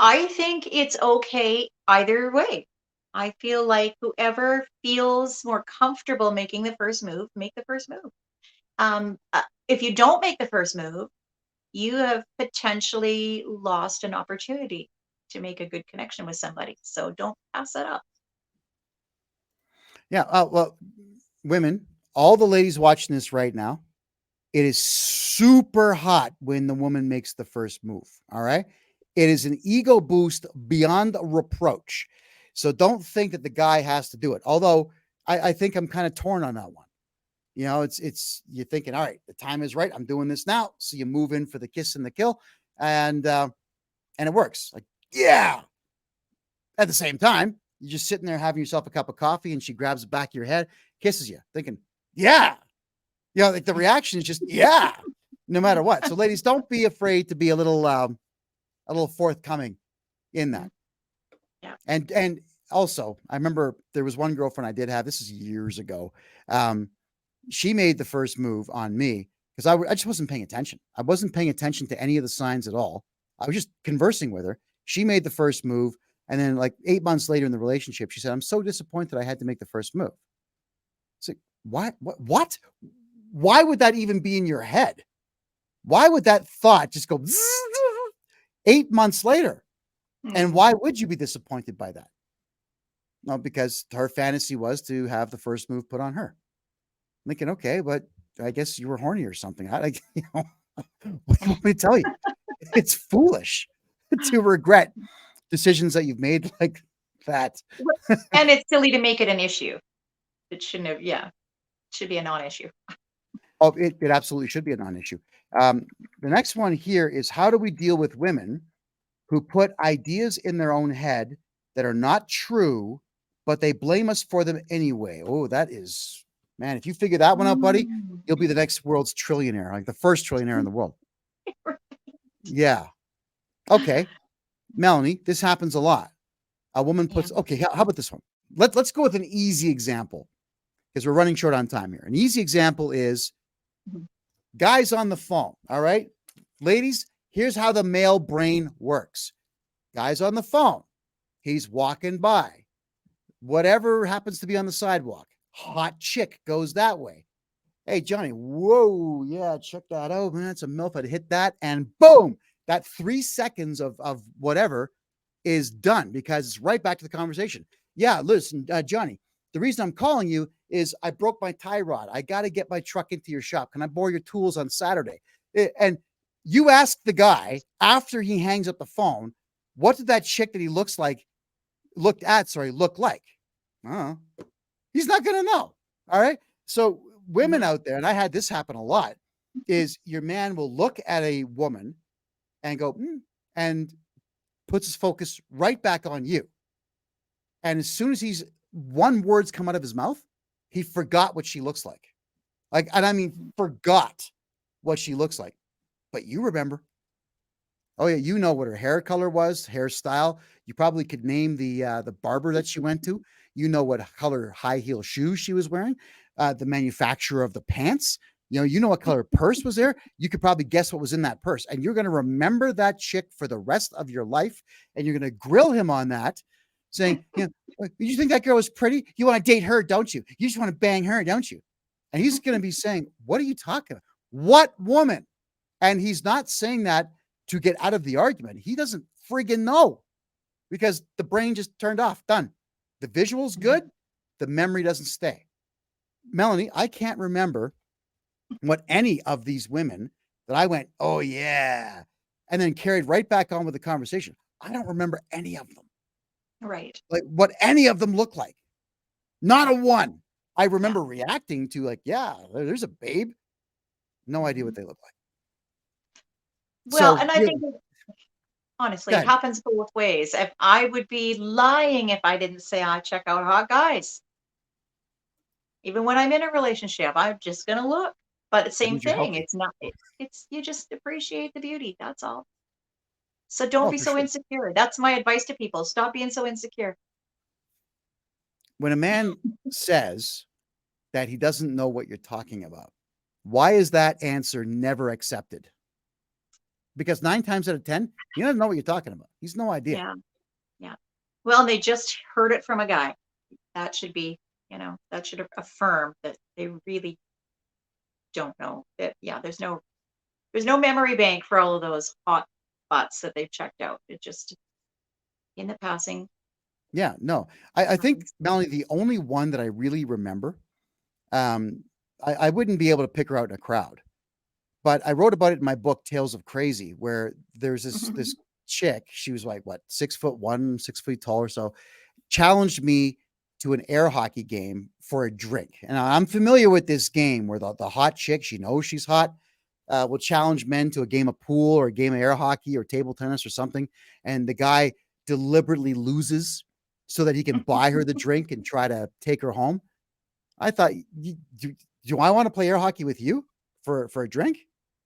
I think it's okay either way. I feel like whoever feels more comfortable making the first move, make the first move. If you don't make the first move, you have potentially lost an opportunity to make a good connection with somebody. So don't pass that up. Yeah. Well, women, all the ladies watching this right now, it is super hot when the woman makes the first move. All right. It is an ego boost beyond reproach. So don't think that the guy has to do it. Although I think I'm kind of torn on that one. You know, it's you're thinking, all right, the time is right. I'm doing this now. So you move in for the kiss and the kill, and it works. Like, yeah. At the same time, you're just sitting there having yourself a cup of coffee, and she grabs the back of your head, kisses you, thinking, yeah. You know, like the reaction is just, yeah, no matter what. So, ladies, don't be afraid to be a little forthcoming in that. Yeah. And also, I remember there was one girlfriend I did have. This is years ago. She made the first move on me because I just wasn't paying attention. I wasn't paying attention to any of the signs at all. I was just conversing with her. She made the first move. And then like 8 months later in the relationship, she said, I'm so disappointed I had to make the first move. It's like, what? Why would that even be in your head? Why would that thought just go 8 months later? And why would you be disappointed by that? No, because her fantasy was to have the first move put on her. I'm thinking, okay, but I guess you were horny or something. What do you want me to tell you? It's foolish to regret decisions that you've made like that. And it's silly to make it an issue. It shouldn't have, yeah, it should be a non-issue. Oh, it absolutely should be a non-issue. The next one here is, how do we deal with women who put ideas in their own head that are not true, but they blame us for them anyway? Oh, that is, man, if you figure that one out, buddy, you'll be the next world's trillionaire, like the first trillionaire in the world. Yeah. Okay. Melanie, this happens a lot. A woman puts, okay, how about this one? Let's go with an easy example because we're running short on time here. An easy example is guys on the phone. All right. Ladies, here's how the male brain works. Guys on the phone. He's walking by. Whatever happens to be on the sidewalk. hot chick goes that way. Hey, Johnny, whoa, yeah, check that out, man. It's a MILF. I'd hit that, and boom, that 3 seconds of whatever is done because it's right back to the conversation. Yeah, listen, Johnny, the reason I'm calling you is I broke my tie rod. I got to get my truck into your shop. Can I borrow your tools on Saturday? And you ask the guy after he hangs up the phone, what did that chick that he looked like? Look like? Uh, he's not going to know. All right. So women out there, and I had this happen a lot, is your man will look at a woman and go, and puts his focus right back on you. And as soon as one word's come out of his mouth, he forgot what she looks like. And I mean, forgot what she looks like. But you remember. Oh yeah, you know what her hair color was, hairstyle. You probably could name the barber that she went to. You know what color high heel shoes she was wearing, the manufacturer of the pants. You know what color purse was there. You could probably guess what was in that purse, and you're going to remember that chick for the rest of your life. And you're going to grill him on that, saying, "You think that girl is pretty? You want to date her, don't you? You just want to bang her, don't you?" And he's going to be saying, "What are you talking about? What woman?" And he's not saying that to get out of the argument. He doesn't friggin' know because the brain just turned off. Done. The visual's good. The memory doesn't stay. Melanie, I can't remember what any of these women that I went, oh yeah, and then carried right back on with the conversation. I don't remember any of them. Right. Like what any of them look like. Not a one. I remember reacting to like, yeah, there's a babe. No idea what they look like. Well, So, and I think honestly, Go it ahead. happens both ways. If I would be lying if I didn't say I check out hot guys. Even when I'm in a relationship, I'm just gonna look. But the That same means you're thing. healthy. It's not. It's you just appreciate the beauty. That's all. So don't Oh, be for so sure. insecure. That's my advice to people. Stop being so insecure. When a man says that he doesn't know what you're talking about, why is that answer never accepted? Because 9 times out of 10, he doesn't know what you're talking about. He's no idea. Yeah. Yeah. Well, they just heard it from a guy. That should be, that should affirm that they really don't know. That there's no memory bank for all of those hot spots that they've checked out. It just in the passing Yeah, no. I think, happens. Melanie, the only one that I really remember, I wouldn't be able to pick her out in a crowd, but I wrote about it in my book, Tales of Crazy, where there's this chick. She was like, what, 6'1", 6 feet tall or so, challenged me to an air hockey game for a drink. And I'm familiar with this game where the hot chick, she knows she's hot, will challenge men to a game of pool or a game of air hockey or table tennis or something. And the guy deliberately loses so that he can buy her the drink and try to take her home. I thought, do I want to play air hockey with you for a drink?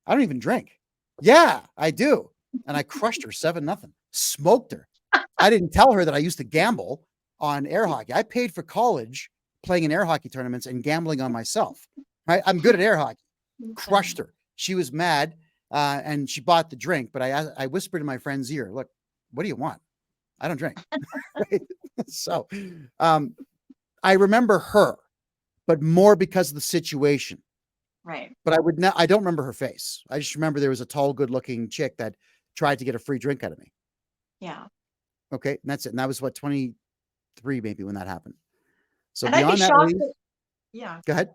I don't even drink. Yeah, I do. And I crushed her 7-0, smoked her. I didn't tell her that I used to gamble on air hockey. I paid for college playing in air hockey tournaments and gambling on myself. Right? I'm good at air hockey. Crushed her. She was mad, and she bought the drink. But I whispered in my friend's ear, "Look, what do you want? I don't drink." Right? So, I remember her, but more because of the situation. Right. But I don't remember her face. I just remember there was a tall, good-looking chick that tried to get a free drink out of me. Yeah. Okay, and that's it. And that was what, 23 maybe when that happened. So And I'd be beyond that, shocked. ladies, Yeah. go ahead.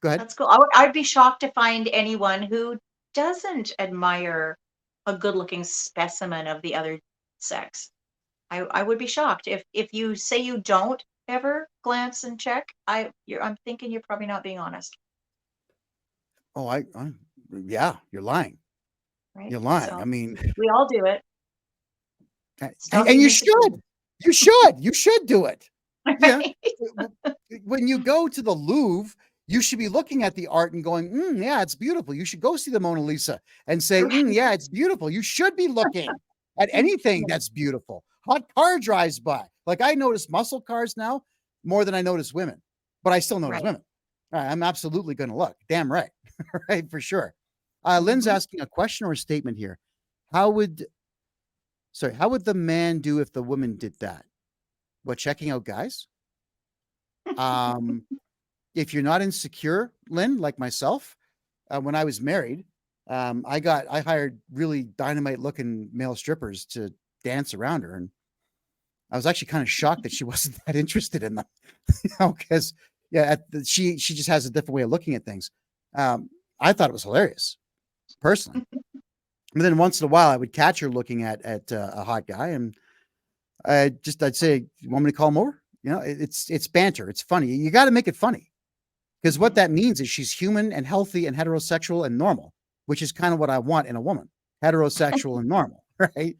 Go ahead. That's cool. I'd be shocked to find anyone who doesn't admire a good-looking specimen of the other sex. I would be shocked if you say you don't ever glance and check. I'm thinking you're probably not being honest, Oh, yeah, you're lying. right? You're lying. So I mean, we all do it. Stop and being you insecure. should. You should do it. Yeah. Right? When you go to the Louvre, you should be looking at the art and going, yeah, it's beautiful. You should go see the Mona Lisa and say, yeah, it's beautiful. You should be looking at anything that's beautiful. Hot car drives by. Like I notice muscle cars now more than I notice women, but I still notice Right. women. I'm absolutely going to look. Damn right. Right, for sure. Lynn's asking a question or a statement here. How would the man do if the woman did that? What, checking out guys? if you're not insecure, Lynn, like myself, when I was married, I hired really dynamite looking male strippers to dance around her. And I was actually kind of shocked that she wasn't that interested in them, because she just has a different way of looking at things. I thought it was hilarious personally. But then once in a while I would catch her looking at a hot guy, and I'd say, "You want me to call him over?" It's banter. It's funny. You got to make it funny, because what that means is she's human and healthy and heterosexual and normal, which is kind of what I want in a woman, heterosexual and normal, right?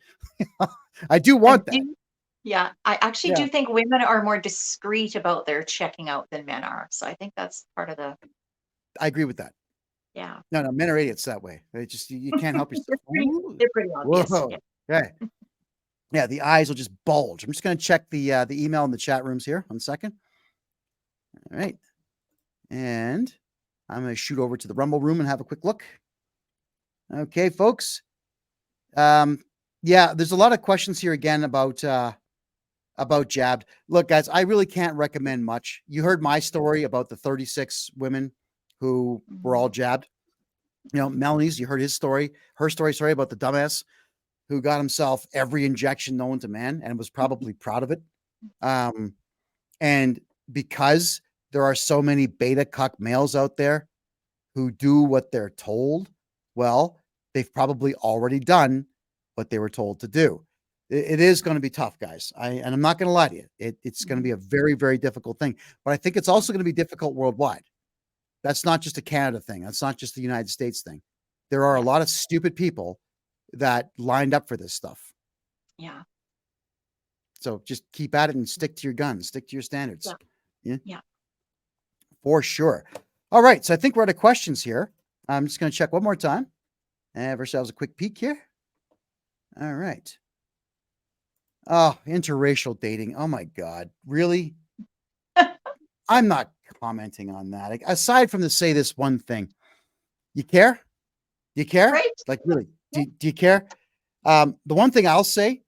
I do want that. Yeah, I actually Yeah, do think women are more discreet about their checking out than men are. So I think that's part of the, I agree with that. yeah. No, men are idiots that way. They just you can't help yourself. Ooh, They're pretty obvious. whoa. Okay. Yeah, the eyes will just bulge. I'm just going to check the email in the chat rooms here. 1 second. All right. And I'm going to shoot over to the Rumble room and have a quick look. Okay, folks. Yeah, there's a lot of questions here again about jabbed. Look, guys, I really can't recommend much. You heard my story about the 36 women who were all jabbed. Melanie's, you heard her story, sorry, about the dumbass who got himself every injection known to man and was probably proud of it. And because there are so many beta cuck males out there who do what they're told, well, they've probably already done what they were told to do. It is going to be tough, guys. And I'm not going to lie to you. It's going to be a very, very difficult thing. But I think it's also going to be difficult worldwide. That's not just a Canada thing. That's not just the United States thing. There are a lot of stupid people that lined up for this stuff. Yeah. So just keep at it and stick to your guns, stick to your standards. Yeah. For sure. All right. So I think we're out of questions here. I'm just going to check one more time and have ourselves a quick peek here. All right. Oh, interracial dating. Oh my God. Really? I'm not commenting on that. Aside from to say this one thing, you care? Do you care? Right. Like, really? Do you care? The one thing I'll say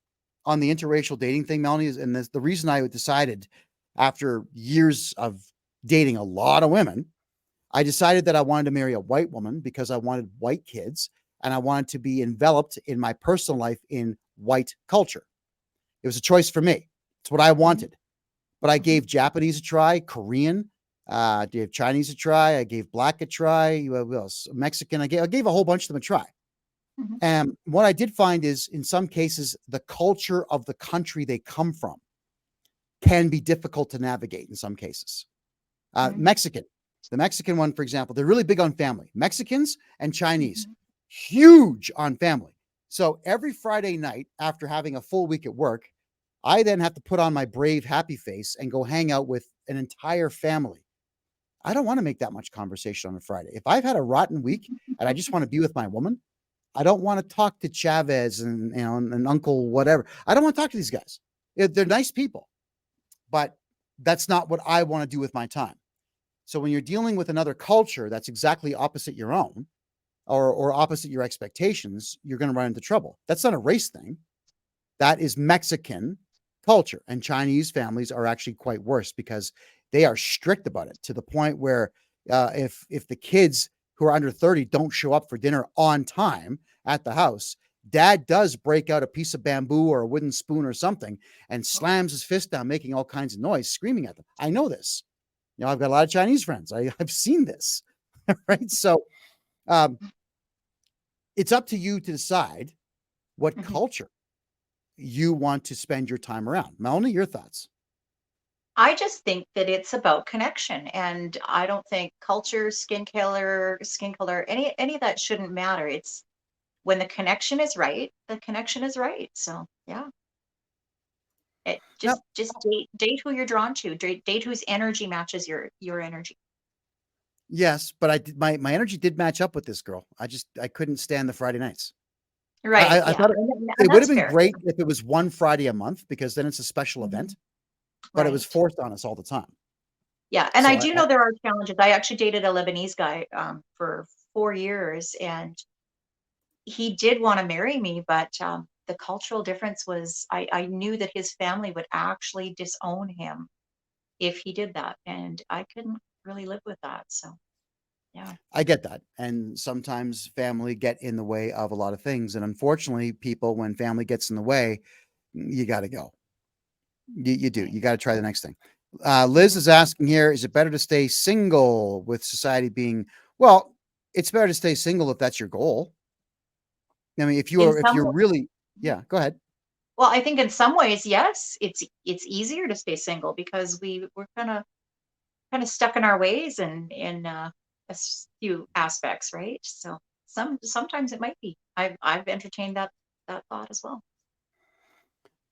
on the interracial dating thing, Melanie, is, and the reason I decided after years of dating a lot of women, I decided that I wanted to marry a white woman because I wanted white kids and I wanted to be enveloped in my personal life in white culture. It was a choice for me. It's what I wanted. But I gave Japanese a try, Korean, I gave Chinese a try, I gave black a try, what else? Mexican, I gave a whole bunch of them a try. And what I did find is, in some cases, the culture of the country they come from can be difficult to navigate in some cases. Mexican, the Mexican one, for example, they're really big on family. Mexicans and Chinese, huge on family. So every Friday night after having a full week at work, I then have to put on my brave, happy face and go hang out with an entire family. I don't want to make that much conversation on a Friday. If I've had a rotten week and I just want to be with my woman, I don't want to talk to Chavez and Uncle whatever. I don't want to talk to these guys. They're nice people, but that's not what I want to do with my time. So when you're dealing with another culture that's exactly opposite your own or opposite your expectations, you're going to run into trouble. That's not a race thing. That is Mexican culture, and Chinese families are actually quite worse because they are strict about it to the point where if the kids who are under 30 don't show up for dinner on time at the house, dad does break out a piece of bamboo or a wooden spoon or something and slams his fist down, making all kinds of noise, screaming at them. I know this. I've got a lot of Chinese friends. I've seen this, right? So it's up to you to decide what culture you want to spend your time around. Melanie, your thoughts? I just think that it's about connection, and I don't think culture, skin color, any of that shouldn't matter. It's when the connection is right, the connection is right. So yeah, just date who you're drawn to, date whose energy matches your energy. Yes, but my energy did match up with this girl. I couldn't stand the Friday nights. Right. I thought it would that's have been fair. great if it was one Friday a month, because then it's a special event, but it was Right. forced on us all the time. Yeah, and So I do know there are challenges. I actually dated a Lebanese guy for 4 years, and he did want to marry me, but the cultural difference was I knew that his family would actually disown him if he did that, and I really live with that. So, yeah. I get that. And sometimes family get in the way of a lot of things. And unfortunately, people, when family gets in the way, you got to go. You do. Right. You got to try the next thing. Liz is asking here, is it better to stay single with society being, well, it's better to stay single if that's your goal. I mean, if In you're some, really, yeah, go ahead. well, I think in some ways, yes, it's easier to stay single because we're kind of stuck in our ways and in few aspects, right? So sometimes it might be. I've entertained that thought as well.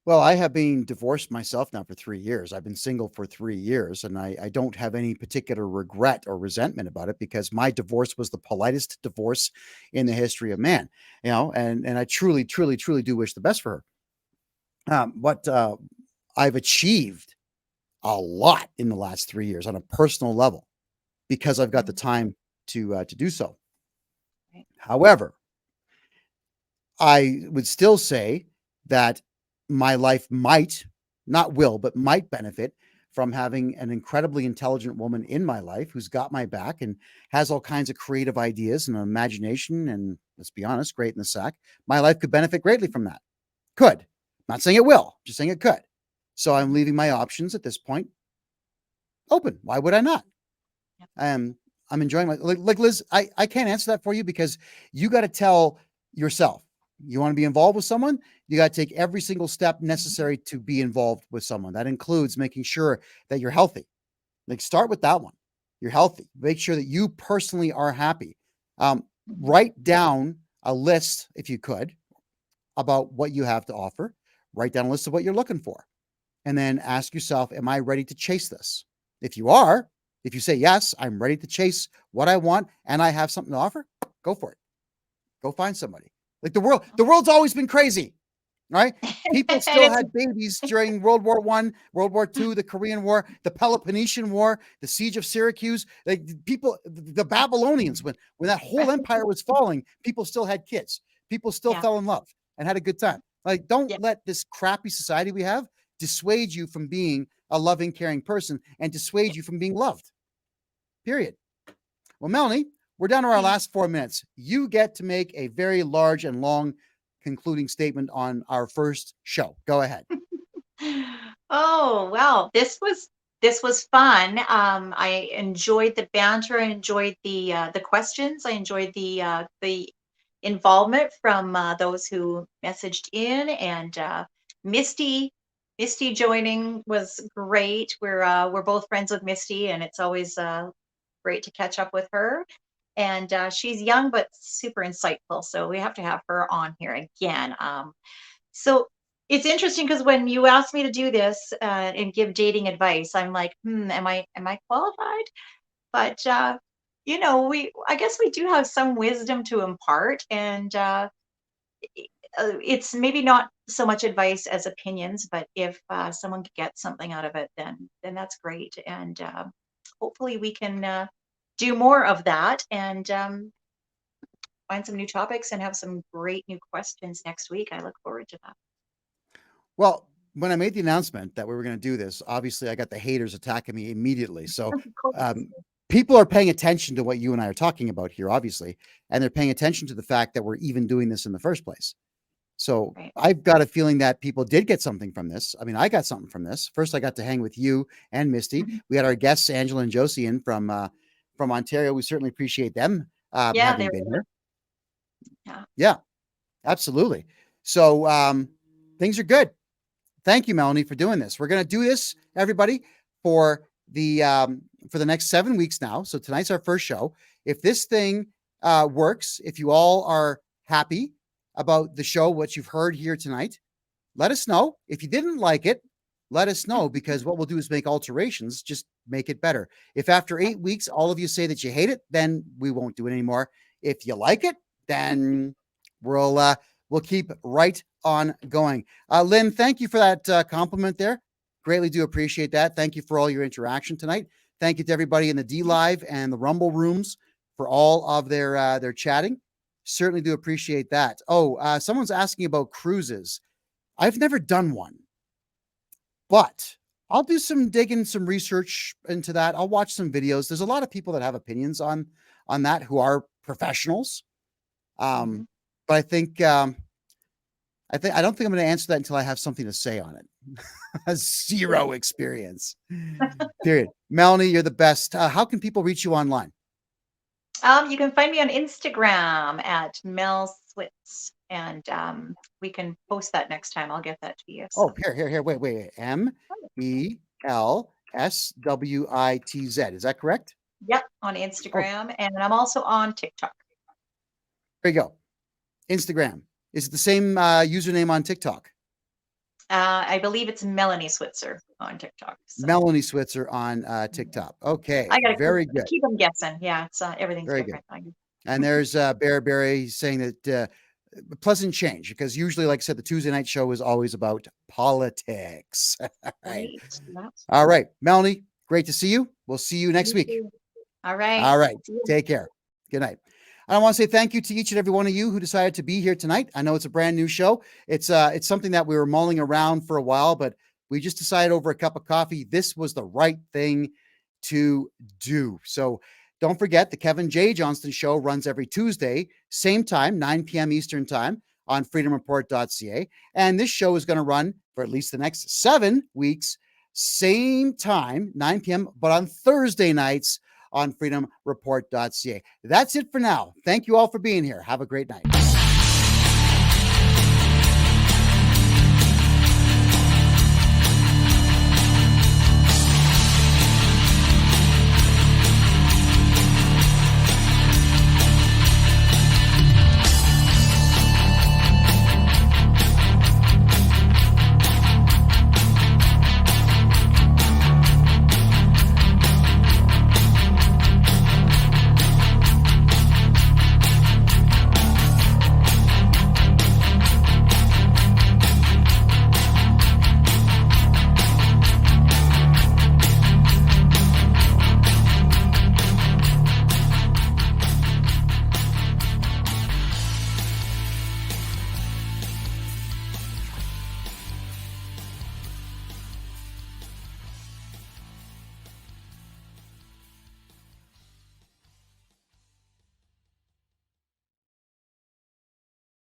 Well, I have been divorced myself now for 3 years. I've been single for 3 years, and I don't have any particular regret or resentment about it because my divorce was the politest divorce in the history of man, and I truly, truly, truly do wish the best for her. What I've achieved a lot in the last 3 years on a personal level because I've got the Mhm. time to do so. Right. However, I would still say that my life might, not will, but might benefit from having an incredibly intelligent woman in my life who's got my back and has all kinds of creative ideas and imagination. And let's be honest, great in the sack. My life could benefit greatly from that. Could. Not saying it will, just saying it could. So I'm leaving my options at this point open. Why would I not? Yep. I'm enjoying like Liz. I can't answer that for you because you got to tell yourself. You want to be involved with someone, you got to take every single step necessary to be involved with someone. That includes making sure that you're healthy. Like start with that one. You're healthy. Make sure that you personally are happy. Write down a list, if you could, about what you have to offer. Write down a list of what you're looking for. And then ask yourself, am I ready to chase this? If you are, if you say, yes, I'm ready to chase what I want and I have something to offer, go for it. Go find somebody. Like the world's always been crazy, right? People And still it's had babies during World War I, World War II, the Korean War, the Peloponnesian War, the siege of Syracuse. Like people, the Babylonians, when that whole empire was falling, people still had kids. People still yeah, fell in love and had a good time. Like, don't yeah. let this crappy society we have dissuade you from being a loving, caring person and dissuade you from being loved. Period. Well, Melanie, we're down to our Yeah. last 4 minutes. You get to make a very large and long concluding statement on our first show. Go ahead. Oh, well, this was fun. I enjoyed the banter. I enjoyed the questions. I enjoyed the involvement from those who messaged in, and Misty. Misty joining was great. We're both friends with Misty, and it's always great to catch up with her. And she's young but super insightful, so we have to have her on here again. So it's interesting because when you asked me to do this and give dating advice, I'm like, am I qualified? But I guess we do have some wisdom to impart, and it's maybe not so much advice as opinions, but if someone could get something out of it, then that's great, and hopefully we can do more of that and find some new topics and have some great new questions next week. I look forward to that. Well, when I made the announcement that we were going to do this, obviously I got the haters attacking me immediately. So Of course. people are paying attention to what you and I are talking about here, obviously, and they're paying attention to the fact that we're even doing this in the first place. So Right. I've got a feeling that people did get something from this. I mean, I got something from this. First, I got to hang with you and Misty. Mhm. We had our guests, Angela and Josie, in from Ontario. We certainly appreciate them Yeah, having been here. yeah. Yeah, absolutely. So things are good. Thank you, Melanie, for doing this. We're going to do this, everybody, for the next 7 weeks now. So tonight's our first show. If this thing works, if you all are happy about the show, what you've heard here tonight, let us know. If you didn't like it, let us know, because what we'll do is make alterations, just make it better. If after 8 weeks, all of you say that you hate it, then we won't do it anymore. If you like it, then we'll keep right on going. Lynn, thank you for that compliment there. Greatly do appreciate that. Thank you for all your interaction tonight. Thank you to everybody in the D Live and the Rumble rooms for all of their chatting. Certainly do appreciate that. Oh, someone's asking about cruises. I've never done one, but I'll do some digging, some research into that. I'll watch some videos. There's a lot of people that have opinions on that who are professionals. Mhm. But I don't think I'm going to answer that until I have something to say on it. Zero experience. Period. Melanie, you're the best. How can people reach you online? You can find me on Instagram at Mel Switz, and we can post that next time. I'll get that to you. Oh, So. here. Wait. MELSWITZ. Is that correct? Yep, on Oh, Instagram, and I'm also on TikTok. there you go. Instagram. Is it the same username on TikTok? I believe it's Melanie Switzer on TikTok. So Melanie Switzer on TikTok. Okay, I gotta very good. keep them guessing. Yeah, it's everything's Very different. And there's Bear Barry saying that pleasant change, because usually, like I said, the Tuesday night show is always about politics. All right. Great. All right, Melanie, great to see you. We'll see you next week. All right. All right. Take care. Good night. I want to say thank you to each and every one of you who decided to be here tonight. I know it's a brand new show. It's something that we were mulling around for a while, but we just decided over a cup of coffee, this was the right thing to do. So don't forget, the Kevin J Johnston show runs every Tuesday, same time, 9 p.m. Eastern time on freedomreport.ca. And this show is going to run for at least the next 7 weeks, same time, 9 p.m., but on Thursday nights on freedomreport.ca. That's it for now. Thank you all for being here. Have a great night.